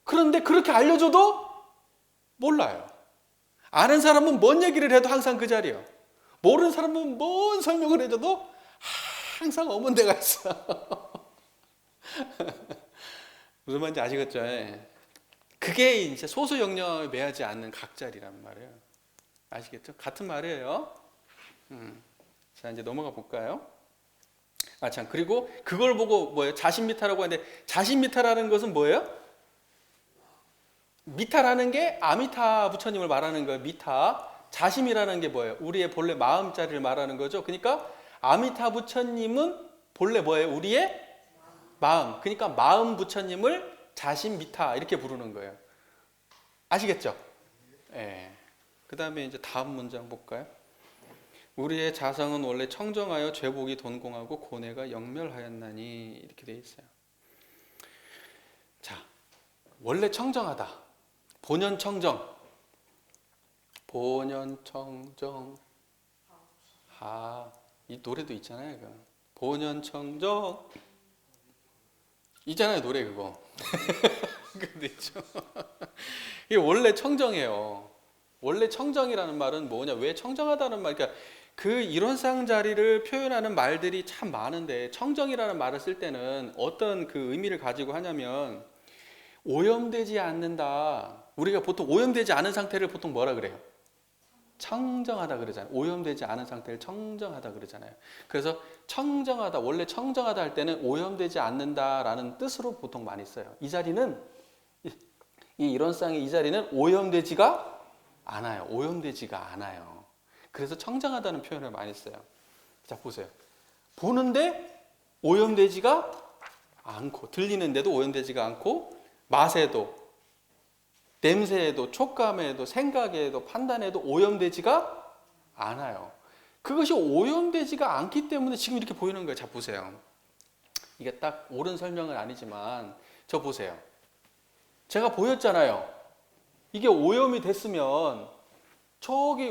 Speaker 1: 그런데 그렇게 알려줘도 몰라요. 아는 사람은 뭔 얘기를 해도 항상 그 자리예요. 모르는 사람은 뭔 설명을 해줘도 항상 어문 데가 있어. 무슨 말인지 아시겠죠? 그게 이제 소수영령에 매하지 않는 각자리란 말이에요. 아시겠죠? 같은 말이에요. 자, 이제 넘어가 볼까요? 참, 그리고 그걸 보고 뭐예요? 자신미타라고 하는데, 자신미타라는 것은 뭐예요? 미타라는 게 아미타 부처님을 말하는 거예요. 미타. 자심이라는 게 뭐예요? 우리의 본래 마음자리를 말하는 거죠. 그러니까 아미타 부처님은 본래 뭐예요? 우리의 마음. 그러니까 마음 부처님을 자심미타 이렇게 부르는 거예요. 아시겠죠? 그 다음에 이제 다음 문장 볼까요? 우리의 자성은 원래 청정하여 죄복이 돈공하고 고뇌가 영멸하였나니, 이렇게 돼 있어요. 자, 원래 청정하다. 본연 청정. 본연청정 이 노래도 있잖아요. 이거. 본연청정 있잖아요, 노래 그거. 근데 있죠. 이게 원래 청정이에요. 원래 청정이라는 말은 뭐냐? 왜 청정하다는 말? 그러니까 그 이론상 자리를 표현하는 말들이 참 많은데 청정이라는 말을 쓸 때는 어떤 그 의미를 가지고 하냐면 오염되지 않는다. 우리가 보통 오염되지 않은 상태를 보통 뭐라 그래요? 청정하다 그러잖아요. 오염되지 않은 상태를 청정하다 그러잖아요. 그래서 청정하다, 원래 청정하다 할 때는 오염되지 않는다라는 뜻으로 보통 많이 써요. 이 자리는 이 이론상의 이 자리는 오염되지가 않아요. 오염되지가 않아요. 그래서 청정하다는 표현을 많이 써요. 자, 보세요. 보는데 오염되지가 않고, 들리는데도 오염되지가 않고, 맛에도, 냄새에도, 촉감에도, 생각에도, 판단에도 오염되지가 않아요. 그것이 오염되지가 않기 때문에 지금 이렇게 보이는 거예요. 자, 보세요. 이게 딱 옳은 설명은 아니지만, 저 보세요. 제가 보였잖아요. 이게 오염이 됐으면, 저기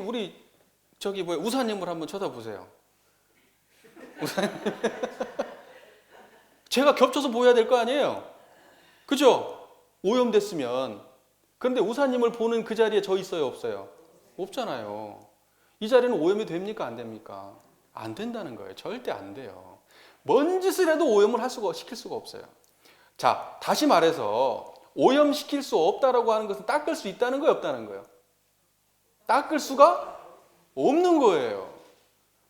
Speaker 1: 우사님을 한번 쳐다보세요. 제가 겹쳐서 보여야 될 거 아니에요? 그죠? 오염됐으면. 그런데 우사님을 보는 그 자리에 저 있어요, 없어요? 없잖아요. 이 자리는 오염이 됩니까, 안 됩니까? 안 된다는 거예요. 절대 안 돼요. 뭔 짓을 해도 오염을 시킬 수가 없어요. 자, 다시 말해서 오염시킬 수 없다라고 하는 것은 닦을 수 있다는 거예요, 없다는 거예요? 닦을 수가 없는 거예요.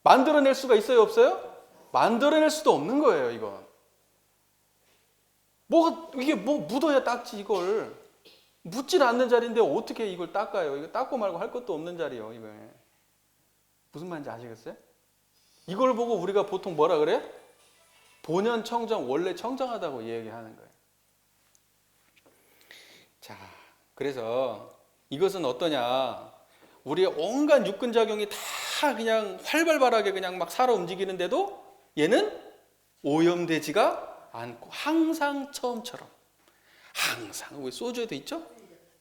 Speaker 1: 만들어낼 수가 있어요, 없어요? 만들어낼 수도 없는 거예요, 이건. 이게 묻어야 닦지, 이걸. 묻질 않는 자리인데 어떻게 이걸 닦아요? 이거 닦고 말고 할 것도 없는 자리예요, 이거. 무슨 말인지 아시겠어요? 이걸 보고 우리가 보통 뭐라 그래? 본연 청정, 원래 청정하다고 얘기하는 거예요. 자, 그래서 이것은 어떠냐? 우리의 온갖 육근작용이 다 그냥 활발하게 그냥 막 살아 움직이는데도 얘는 오염되지가 않고 항상 처음처럼. 항상. 우리 소주에도 있죠?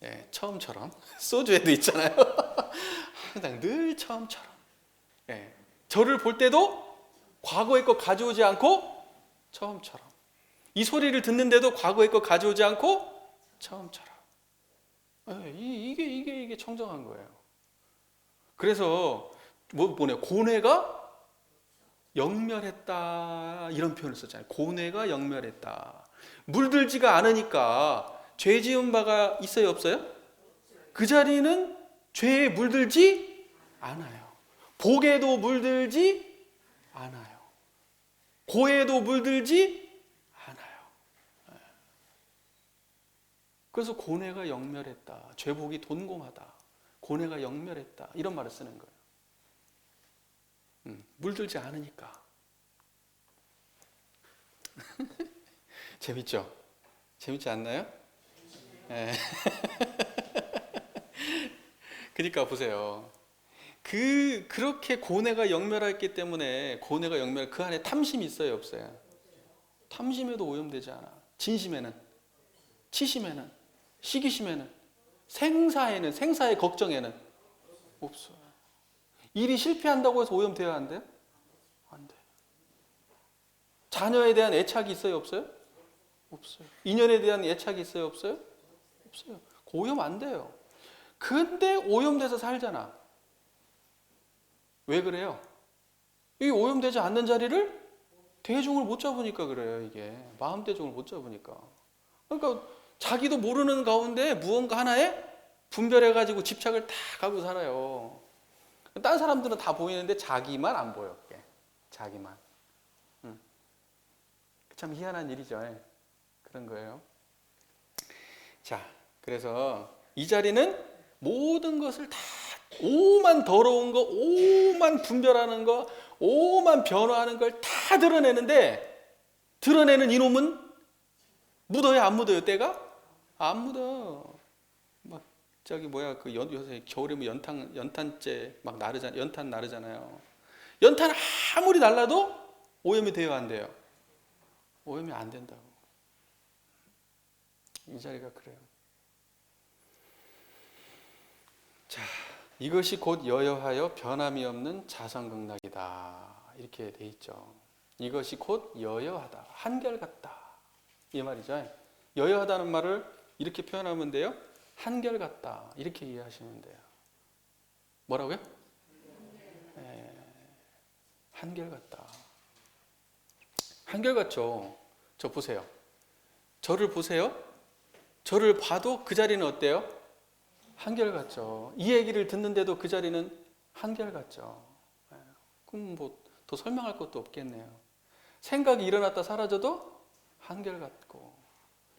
Speaker 1: 예, 처음처럼. 소주에도 있잖아요. 항상 늘 처음처럼. 예, 저를 볼 때도 과거의 것 가져오지 않고 처음처럼. 이 소리를 듣는데도 과거의 것 가져오지 않고 처음처럼. 예, 이게 청정한 거예요. 그래서 고뇌가 영멸했다 이런 표현을 썼잖아요. 고뇌가 영멸했다. 물들지가 않으니까 죄 지은 바가 있어요, 없어요? 그 자리는 죄에 물들지 않아요. 복에도 물들지 않아요. 고에도 물들지 않아요. 그래서 고뇌가 영멸했다. 죄복이 돈공하다. 고뇌가 영멸했다. 이런 말을 쓰는 거예요. 물들지 않으니까. 재밌죠? 재밌지 않나요? 네. 그러니까 보세요. 그렇게 고뇌가 영멸했기 때문에 그 안에 탐심이 있어요, 없어요? 탐심에도 오염되지 않아. 진심에는, 치심에는, 시기심에는, 생사의 걱정에는 없어요. 일이 실패한다고 해서 오염되어야 안 돼요? 안 돼요. 자녀에 대한 애착이 있어요, 없어요? 없어요. 인연에 대한 애착이 있어요, 없어요? 없어요. 오염 안 돼요. 근데 오염돼서 살잖아. 왜 그래요? 이 오염되지 않는 자리를 대중을 못 잡으니까 그래요, 이게. 마음 대중을 못 잡으니까. 그러니까 자기도 모르는 가운데 무언가 하나에 분별해가지고 집착을 다 하고 살아요. 다른 사람들은 다 보이는데 자기만 안 보여. 그게. 자기만. 참 희한한 일이죠. 그런 거예요. 자, 그래서 이 자리는 모든 것을 다 오만 더러운 거, 오만 분별하는 거, 오만 변화하는 걸 다 드러내는데 드러내는 이놈은 묻어요, 안 묻어요, 때가? 안 묻어. 막 요새 겨울에 연탄재 막 나르잖아요. 연탄 나르잖아요. 연탄 아무리 날라도 오염이 돼요, 안 돼요? 오염이 안 된다고. 이 자리가 그래요. 자, 이것이 곧 여여하여 변함이 없는 자성극락이다. 이렇게 돼 있죠. 이것이 곧 여여하다. 한결같다. 이 말이죠. 여여하다는 말을 이렇게 표현하면 돼요. 한결같다. 이렇게 이해하시면 돼요. 뭐라고요? 네. 한결같다. 한결같죠. 저 보세요. 저를 보세요. 저를 봐도 그 자리는 어때요? 한결같죠. 이 얘기를 듣는데도 그 자리는 한결같죠. 그럼 뭐 더 설명할 것도 없겠네요. 생각이 일어났다 사라져도 한결같고,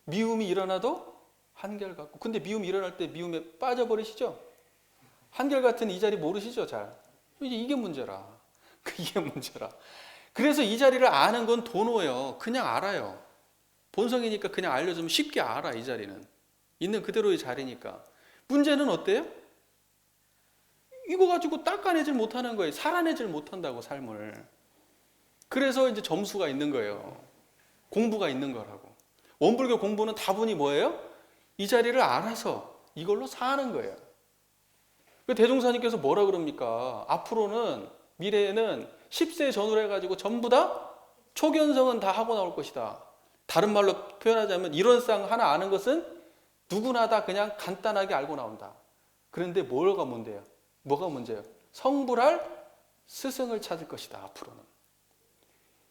Speaker 1: 미움이 일어나도 한결같고. 근데 미움이 일어날 때 미움에 빠져버리시죠? 한결같은 이 자리 모르시죠? 잘. 이게 문제라. 이게 문제라. 그래서 이 자리를 아는 건 도노예요. 그냥 알아요. 본성이니까 그냥 알려주면 쉽게 알아. 이 자리는 있는 그대로의 자리니까. 문제는 어때요? 이거 가지고 닦아내질 못하는 거예요. 살아내질 못한다고, 삶을. 그래서 이제 점수가 있는 거예요. 공부가 있는 거라고. 원불교 공부는 다분히 뭐예요? 이 자리를 알아서 이걸로 사는 거예요. 대종사님께서 뭐라 그럽니까? 앞으로는, 미래에는 10세 전후로 해가지고 전부 다 초견성은 다 하고 나올 것이다. 다른 말로 표현하자면 이론상 하나 아는 것은 누구나 다 그냥 간단하게 알고 나온다. 그런데 뭐가 문제예요? 뭐가 문제예요? 성불할 스승을 찾을 것이다. 앞으로는.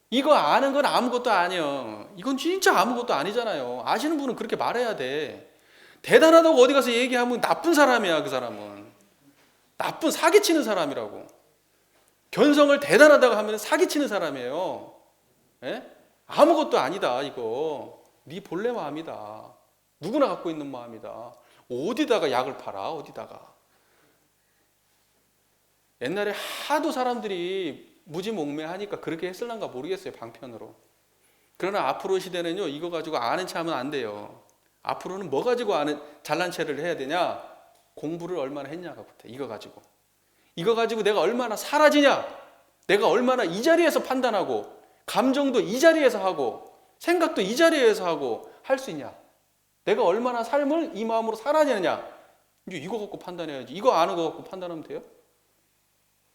Speaker 1: 이거 아는 건 아무것도 아니에요. 이건 진짜 아무것도 아니잖아요. 아시는 분은 그렇게 말해야 돼. 대단하다고 어디 가서 얘기하면 나쁜 사람이야. 그 사람은 나쁜 사기치는 사람이라고. 견성을 대단하다고 하면 사기치는 사람이에요. 예? 아무것도 아니다. 이거 네 본래 마음이다. 누구나 갖고 있는 마음이다. 어디다가 약을 팔아? 어디다가. 옛날에 하도 사람들이 무지몽매하니까 그렇게 했을란가 모르겠어요. 방편으로. 그러나 앞으로 시대는요, 이거 가지고 아는 체 하면 안 돼요. 앞으로는 뭐 가지고 잘난 체를 해야 되냐? 공부를 얼마나 했냐가 붙어. 이거 가지고 내가 얼마나 사라지냐? 내가 얼마나 이 자리에서 판단하고, 감정도 이 자리에서 하고, 생각도 이 자리에서 하고 할 수 있냐? 내가 얼마나 삶을 이 마음으로 살아내느냐? 이제 이거 갖고 판단해야지. 이거 아는 거 갖고 판단하면 돼요?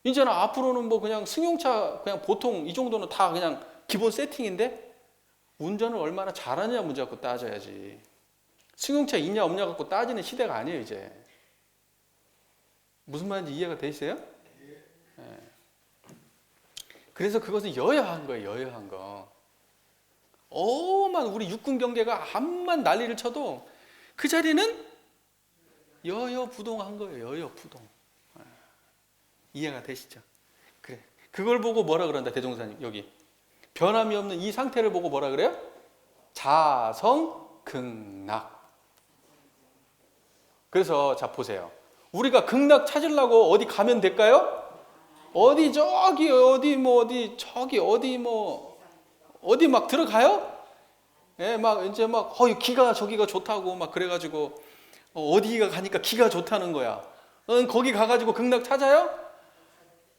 Speaker 1: 이제는 앞으로는 뭐 그냥 승용차 그냥 보통 이 정도는 다 그냥 기본 세팅인데, 운전을 얼마나 잘하느냐 문제 갖고 따져야지. 승용차 있냐 없냐 갖고 따지는 시대가 아니에요. 이제. 무슨 말인지 이해가 되시세요? 네. 그래서 그것은 여여한 거예요. 여여한 거. 우리 육군 경계가 암만 난리를 쳐도 그 자리는 여여부동한 거예요. 여여부동. 이해가 되시죠? 그래. 그걸 보고 뭐라 그런다, 대종사님. 여기 변함이 없는 이 상태를 보고 뭐라 그래요? 자성극락. 그래서 자 보세요. 우리가 극락 찾으려고 어디 가면 될까요? 어디 저기 어디 막 들어가요? 예, 막 이제 막 기가 저기가 좋다고 막 그래가지고 어디가 가니까 기가 좋다는 거야. 거기 가가지고 극락 찾아요?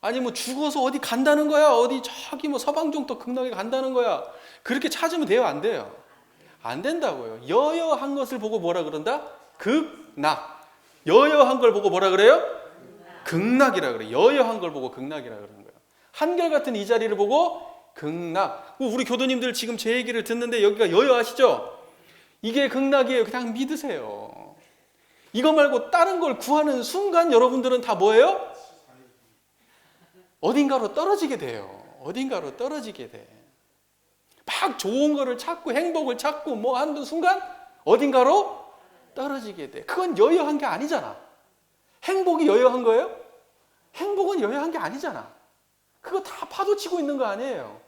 Speaker 1: 아니 뭐 죽어서 어디 간다는 거야? 어디 저기 뭐 서방종도 극락에 간다는 거야? 그렇게 찾으면 돼요? 안 돼요? 안 된다고요. 여여한 것을 보고 뭐라 그런다? 극락. 여여한 걸 보고 뭐라 그래요? 극락이라 그래요. 여여한 걸 보고 극락이라 그러는 거예요. 한결같은 이 자리를 보고 극락. 우리 교도님들 지금 제 얘기를 듣는데 여기가 여여하시죠? 이게 극락이에요. 그냥 믿으세요. 이거 말고 다른 걸 구하는 순간 여러분들은 다 뭐예요? 어딘가로 떨어지게 돼요. 어딘가로 떨어지게 돼. 막 좋은 거를 찾고 행복을 찾고 뭐 하는 순간 어딘가로 떨어지게 돼. 그건 여여한 게 아니잖아. 행복이 여여한 거예요? 행복은 여여한 게 아니잖아. 그거 다 파도치고 있는 거 아니에요.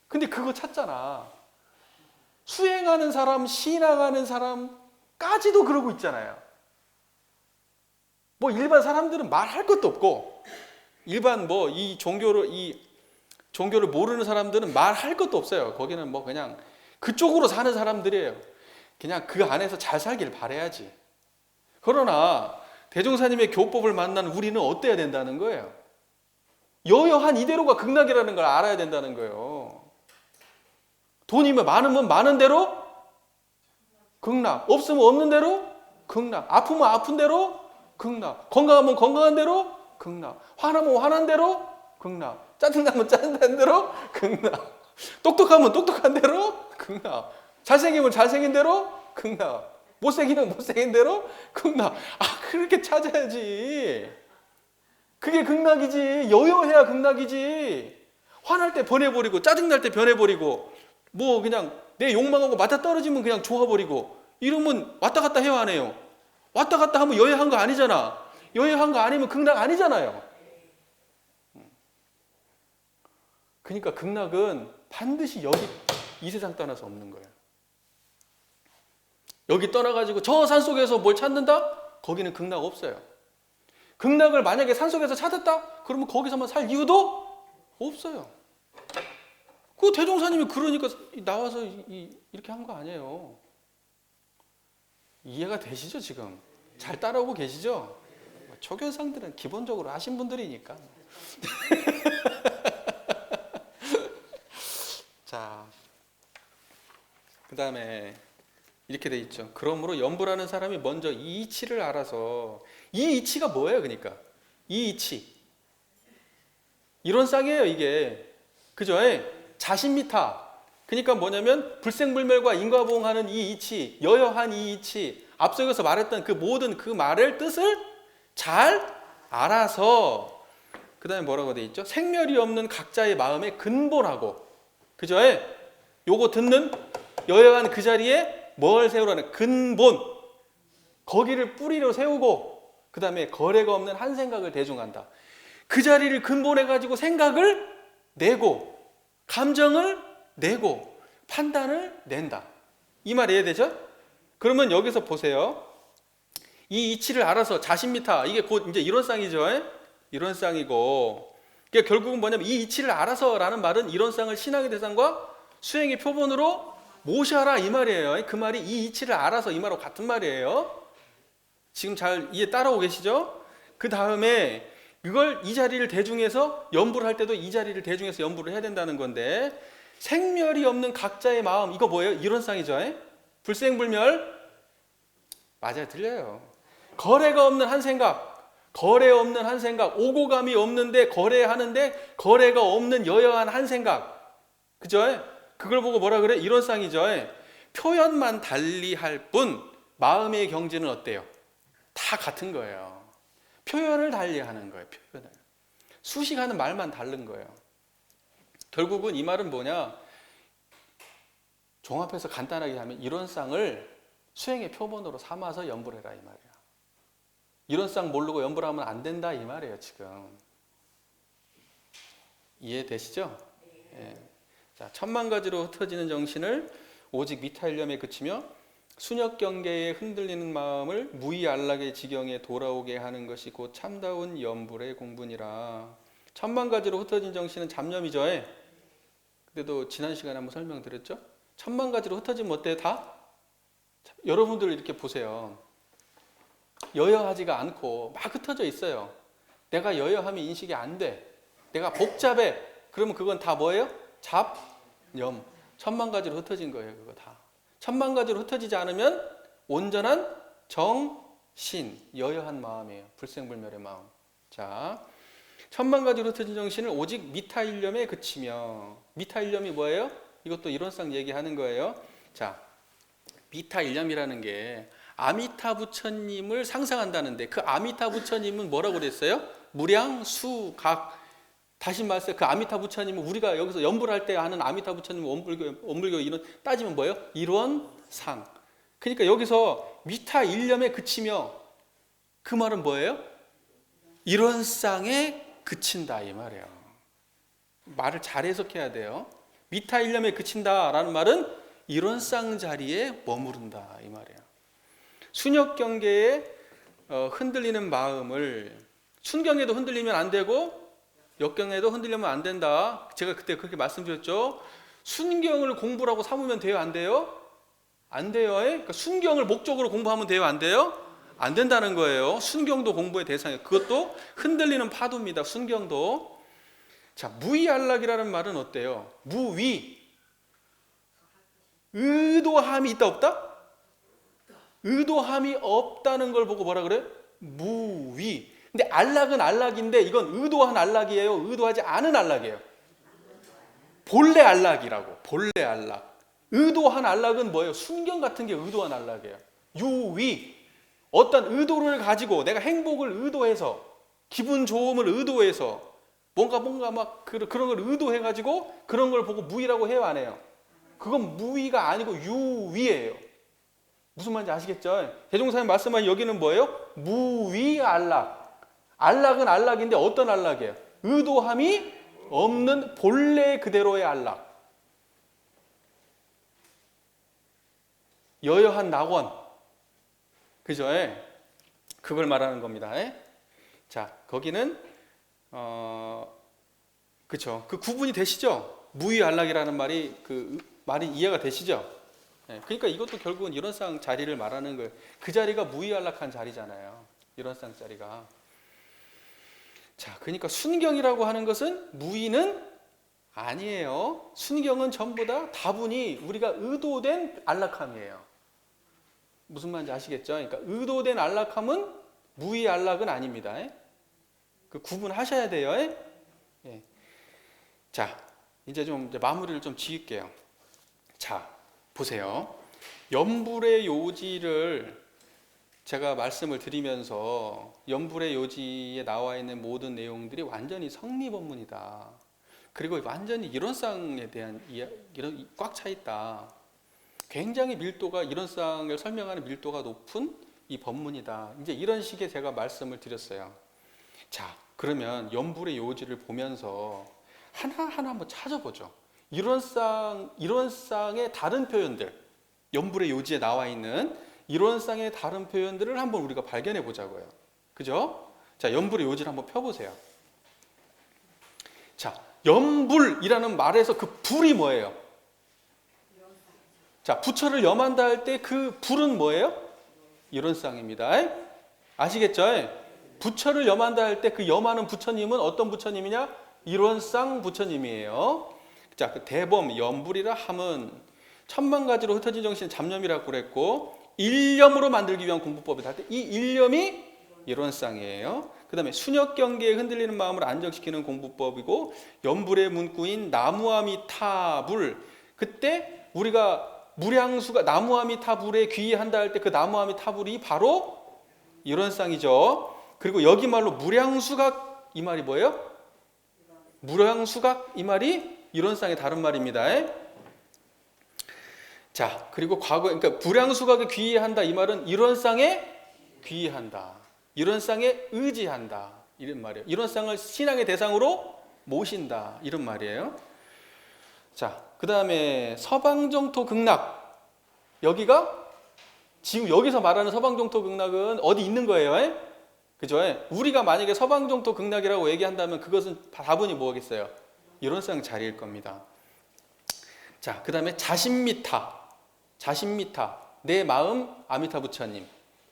Speaker 1: 근데 그거 찾잖아. 수행하는 사람, 신앙하는 사람까지도 그러고 있잖아요. 뭐 일반 사람들은 말할 것도 없고, 일반 뭐 이 종교를 모르는 사람들은 말할 것도 없어요. 거기는 뭐 그냥 그쪽으로 사는 사람들이에요. 그냥 그 안에서 잘 살길 바라야지. 그러나 대종사님의 교법을 만난 우리는 어때야 된다는 거예요? 여여한 이대로가 극락이라는 걸 알아야 된다는 거예요. 돈이 많으면 많은 대로 극락, 없으면 없는 대로 극락, 아프면 아픈 대로 극락. 건강하면 건강한 대로 극락. 화나면 화난 대로 극락. 짜증나면 짜증난 대로 극락. 똑똑하면 똑똑한 대로 극락. 잘생기면 잘생긴 대로 극락. 못생기면 못생긴 대로 극락. 그렇게 찾아야지. 그게 극락이지. 여여해야 극락이지. 화날 때 변해버리고 짜증날 때 변해버리고 뭐 그냥 내 욕망하고 맞아떨어지면 그냥 좋아버리고 이러면 왔다 갔다 해요, 안 해요? 왔다 갔다 하면 여여한 거 아니잖아. 여여한 거 아니면 극락 아니잖아요. 그러니까 극락은 반드시 여기 이 세상 떠나서 없는 거예요. 여기 떠나가지고 저 산속에서 뭘 찾는다? 거기는 극락 없어요. 극락을 만약에 산속에서 찾았다? 그러면 거기서만 살 이유도 없어요. 그 대종사님이 그러니까 나와서 이렇게 한 거 아니에요. 이해가 되시죠 지금? 잘 따라오고 계시죠? 초교상들은 기본적으로 하신 분들이니까. 자, 그 다음에 이렇게 돼 있죠. 그러므로 염불하는 사람이 먼저 이 이치를 알아서, 이 이치가 뭐예요? 그러니까 이 이치 이런 쌍이에요 이게. 그죠? 자신미타. 그러니까 뭐냐면 불생불멸과 인과보응하는 이 이치, 여여한 이 이치, 앞서서 말했던 그 모든 그 말을 뜻을 잘 알아서, 그 다음에 뭐라고 돼 있죠? 생멸이 없는 각자의 마음에 근본하고, 그죠? 요거 듣는 여여한 그 자리에 뭘 세우라는 근본, 거기를 뿌리로 세우고, 그 다음에 거래가 없는 한 생각을 대중한다. 그 자리를 근본해가지고 생각을 내고 감정을 내고 판단을 낸다. 이 말 이해되죠? 그러면 여기서 보세요. 이 이치를 알아서 자신미타, 이게 곧 이제 이론쌍이죠. 이론쌍이고, 그러니까 결국은 뭐냐면 이 이치를 알아서라는 말은 이론쌍을 신앙의 대상과 수행의 표본으로 모셔라 이 말이에요. 그 말이 이 이치를 알아서 이 말하고 같은 말이에요. 지금 잘 이해 따라오고 계시죠? 그 다음에 이걸 이 자리를 대중해서 연부를 할 때도 이 자리를 대중해서 연부를 해야 된다는 건데, 생멸이 없는 각자의 마음, 이거 뭐예요? 이론상이죠. 불생불멸 맞아요, 틀려요. 거래가 없는 한 생각, 거래 없는 한 생각, 오고감이 없는데 거래하는데 거래가 없는 여여한 한 생각, 그죠? 그걸 보고 뭐라 그래? 이론상이죠. 표현만 달리할 뿐 마음의 경지는 어때요? 다 같은 거예요. 표현을 달리하는 거예요. 표현을. 수식하는 말만 다른 거예요. 결국은 이 말은 뭐냐? 종합해서 간단하게 하면 이론상을 수행의 표본으로 삼아서 연불해라 이 말이야. 이론상 모르고 연불하면 안 된다 이 말이에요. 지금 이해되시죠? 예. 자, 천만 가지로 흩어지는 정신을 오직 미타일념에 그치며 순역 경계에 흔들리는 마음을 무의안락의 지경에 돌아오게 하는 것이 곧 참다운 염불의 공분이라. 천만 가지로 흩어진 정신은 잡념이죠. 그때도 지난 시간에 한번 설명드렸죠. 천만 가지로 흩어지면 어때요? 다? 여러분들 이렇게 보세요. 여여하지가 않고 막 흩어져 있어요. 내가 여여함이 인식이 안 돼. 내가 복잡해. 그러면 그건 다 뭐예요? 잡념. 천만 가지로 흩어진 거예요. 그거 다. 천만 가지로 흩어지지 않으면 온전한 정신, 여여한 마음이에요. 불생불멸의 마음. 자, 천만 가지로 흩어진 정신을 오직 미타일념에 그치며, 미타일념이 뭐예요? 이것도 이론상 얘기하는 거예요. 자, 미타일념이라는 게 아미타 부처님을 상상한다는데, 그 아미타 부처님은 뭐라고 그랬어요? 무량수각. 다시 말해서 그 아미타 부처님은 우리가 여기서 연불할 때 하는 아미타 부처님 원불교 이론 따지면 뭐예요? 이론상. 그러니까 여기서 미타일념에 그치며, 그 말은 뭐예요? 이론상에 그친다 이 말이에요. 말을 잘 해석해야 돼요. 미타일념에 그친다라는 말은 이론상 자리에 머무른다 이 말이에요. 순역 경계에 흔들리는 마음을, 순경에도 흔들리면 안 되고 역경에도 흔들리면 안 된다. 제가 그때 그렇게 말씀드렸죠. 순경을 공부라고 삼으면 돼요? 안 돼요? 안 돼요. 그러니까 순경을 목적으로 공부하면 돼요? 안 돼요? 안 된다는 거예요. 순경도 공부의 대상이에요. 그것도 흔들리는 파도입니다. 순경도. 자, 무의안락이라는 말은 어때요? 무의. 의도함이 있다 없다? 의도함이 없다는 걸 보고 뭐라 그래? 무위. 근데 안락은 안락인데 이건 의도한 안락이에요? 의도하지 않은 안락이에요? 본래 안락이라고. 본래 안락. 의도한 안락은 뭐예요? 순경 같은 게 의도한 안락이에요. 유위. 어떤 의도를 가지고 내가 행복을 의도해서 기분 좋음을 의도해서 뭔가 막 그런 걸 의도해가지고 그런 걸 보고 무위라고 해요, 안 해요? 그건 무위가 아니고 유위예요. 무슨 말인지 아시겠죠? 대종사님 말씀한 여기는 뭐예요? 무위 안락. 안락은 안락인데 어떤 안락이에요? 의도함이 없는 본래 그대로의 안락. 여여한 낙원. 그죠? 그걸 말하는 겁니다. 자, 거기는 그쵸? 그 구분이 되시죠? 무위 안락이라는 말이 말이 이해가 되시죠? 그러니까 이것도 결국은 일원상 자리를 말하는 거예요. 그 자리가 무위 안락한 자리잖아요. 일원상 자리가. 자, 그러니까 순경이라고 하는 것은 무위는 아니에요. 순경은 전부 다 다분히 우리가 의도된 안락함이에요. 무슨 말인지 아시겠죠? 그러니까 의도된 안락함은 무위 안락은 아닙니다. 그 구분하셔야 돼요. 예. 자, 이제 마무리를 좀 지을게요. 자, 보세요. 염불의 요지를 제가 말씀을 드리면서 염불의 요지에 나와 있는 모든 내용들이 완전히 성리법문이다. 그리고 완전히 이론상에 대한 이런 꽉 차 있다. 굉장히 이론상을 설명하는 밀도가 높은 이 법문이다. 이제 이런 식의 제가 말씀을 드렸어요. 자, 그러면 염불의 요지를 보면서 하나하나 한번 찾아보죠. 이론상의 다른 표현들, 염불의 요지에 나와 있는 이론상의 다른 표현들을 한번 우리가 발견해 보자고요. 그죠? 자, 염불의 요지를 한번 펴보세요. 자, 염불이라는 말에서 그 불이 뭐예요? 자, 부처를 염한다 할 때 그 불은 뭐예요? 이론상입니다. 아시겠죠? 부처를 염한다 할 때 그 염하는 부처님은 어떤 부처님이냐? 이론상 부처님이에요. 자, 그 대범 염불이라 함은 천만 가지로 흩어진 정신의 잡념이라고 그랬고 일념으로 만들기 위한 공부법이다 할 때 이 일념이 이론상이에요. 그 다음에 순역 경계에 흔들리는 마음을 안정시키는 공부법이고 염불의 문구인 나무아미타불 그때 우리가 무량수가 나무아미타불에 귀의한다 할 때 그 나무아미타불이 바로 이론상이죠. 그리고 여기 말로 무량수각 이 말이 뭐예요? 무량수각 이 말이 이론상의 다른 말입니다. 자, 그리고 그러니까 무량수각에 귀의한다 이 말은 이론상에 귀의한다. 이론상에 의지한다. 이런 말이에요. 이론상을 신앙의 대상으로 모신다. 이런 말이에요. 자, 그 다음에 서방정토 극락. 여기가 지금 여기서 말하는 서방정토 극락은 어디 있는 거예요? 그죠? 우리가 만약에 서방정토 극락이라고 얘기한다면 그것은 다분히 뭐겠어요? 이론상 자리일 겁니다. 자, 그 다음에 자신미타. 내 마음 아미타 부처님.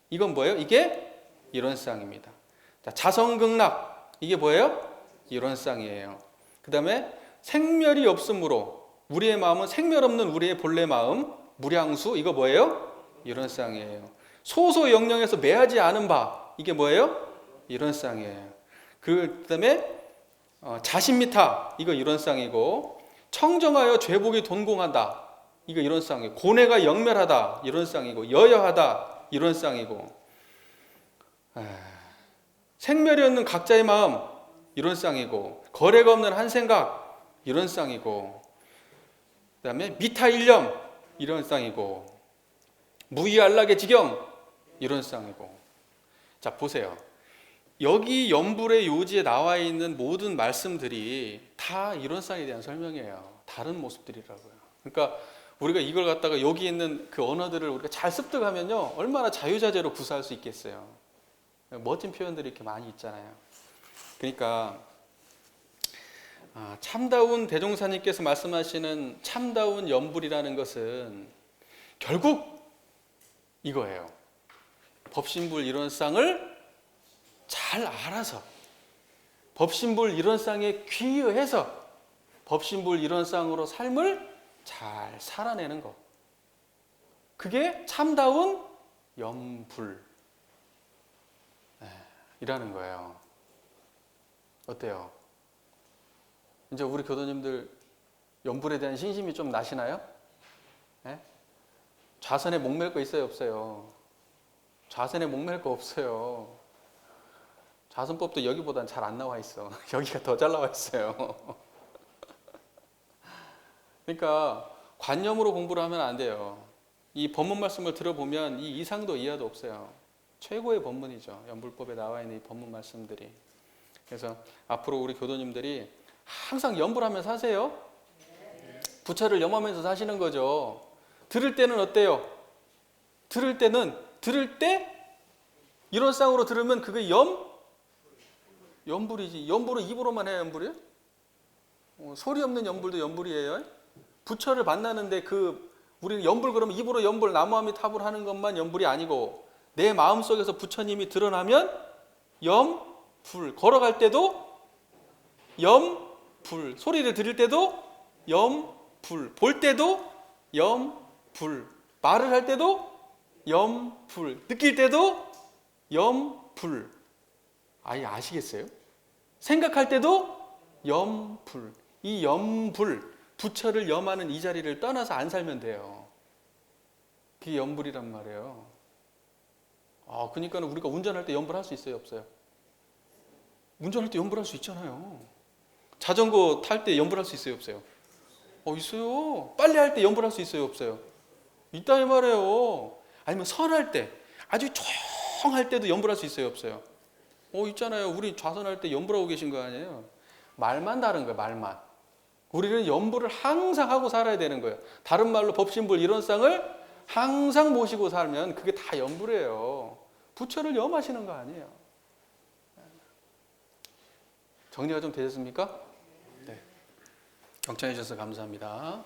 Speaker 1: 이건 뭐예요? 이게 이론상입니다. 자, 자성극락. 이게 뭐예요? 이론상이에요. 그 다음에 생멸이 없으므로 우리의 마음은 생멸 없는 우리의 본래 마음 무량수. 이거 뭐예요? 이론상이에요. 소소영령에서 매하지 않은 바. 이게 뭐예요? 이론상이에요. 그 다음에 자신미타. 이거 이론상이고 청정하여 죄복이 돈공한다. 이거 이론상이고 고뇌가 영멸하다. 이론상이고 여여하다. 이론상이고 생멸이 없는 각자의 마음. 이론상이고 거래가 없는 한 생각. 이론상이고 그 다음에 미타일념. 이론상이고 무의안락의 지경. 이론상이고 자, 보세요. 여기 염불의 요지에 나와 있는 모든 말씀들이 다 이론상에 대한 설명이에요. 다른 모습들이라고요. 그러니까 우리가 이걸 갖다가 여기 있는 그 언어들을 우리가 잘 습득하면요, 얼마나 자유자재로 구사할 수 있겠어요. 멋진 표현들이 이렇게 많이 있잖아요. 그러니까 참다운 대종사님께서 말씀하시는 참다운 염불이라는 것은 결국 이거예요. 법신불 이론상을 잘 알아서 법신불 이론상에 귀의해서 법신불 이론상으로 삶을 잘 살아내는 것. 그게 참다운 염불. 이라는 거예요. 어때요? 이제 우리 교도님들 연불에 대한 신심이 좀 나시나요? 네? 좌선에 목맬 거 있어요, 없어요? 좌선에 목맬 거 없어요. 좌선법도 여기보단 잘 안 나와 있어. 여기가 더 잘 나와 있어요. 그러니까 관념으로 공부를 하면 안 돼요. 이 법문 말씀을 들어보면 이 이상도 이하도 없어요. 최고의 법문이죠. 연불법에 나와 있는 이 법문 말씀들이. 그래서 앞으로 우리 교도님들이 항상 연불하면서 사세요. 부처를 염하면서 사시는 거죠. 들을 때는 어때요? 들을 때 이런 쌍으로 들으면 그게 연불이지. 연불은 입으로만 해야 연불이에요? 소리 없는 연불도 연불이에요. 부처를 만나는데 우리는 연불 그러면 입으로 연불 나무아미 탑을 하는 것만 연불이 아니고 내 마음속에서 부처님이 드러나면 염불. 걸어갈 때도 염불. 소리를 들을 때도 염불. 볼 때도 염불. 말을 할 때도 염불. 느낄 때도 염불. 아예 아시겠어요? 생각할 때도 염불. 이 염불, 부처를 염하는 이 자리를 떠나서 안 살면 돼요. 그게 염불이란 말이에요. 그러니까 우리가 운전할 때 염불할 수 있어요, 없어요? 운전할 때 염불할 수 있잖아요. 자전거 탈 때 염불할 수 있어요, 없어요? 있어요. 빨래할 때 염불할 수 있어요, 없어요? 있다 이 말이에요. 아니면 선할 때, 아주 조용할 때도 염불할 수 있어요, 없어요? 있잖아요. 우리 좌선할 때 염불하고 계신 거 아니에요? 말만 다른 거예요, 말만. 우리는 염불을 항상 하고 살아야 되는 거예요. 다른 말로 법신불 이런 쌍을 항상 모시고 살면 그게 다 염불이에요. 부처를 염하시는 거 아니에요. 정리가 좀 되셨습니까? 네. 경청해 주셔서 감사합니다.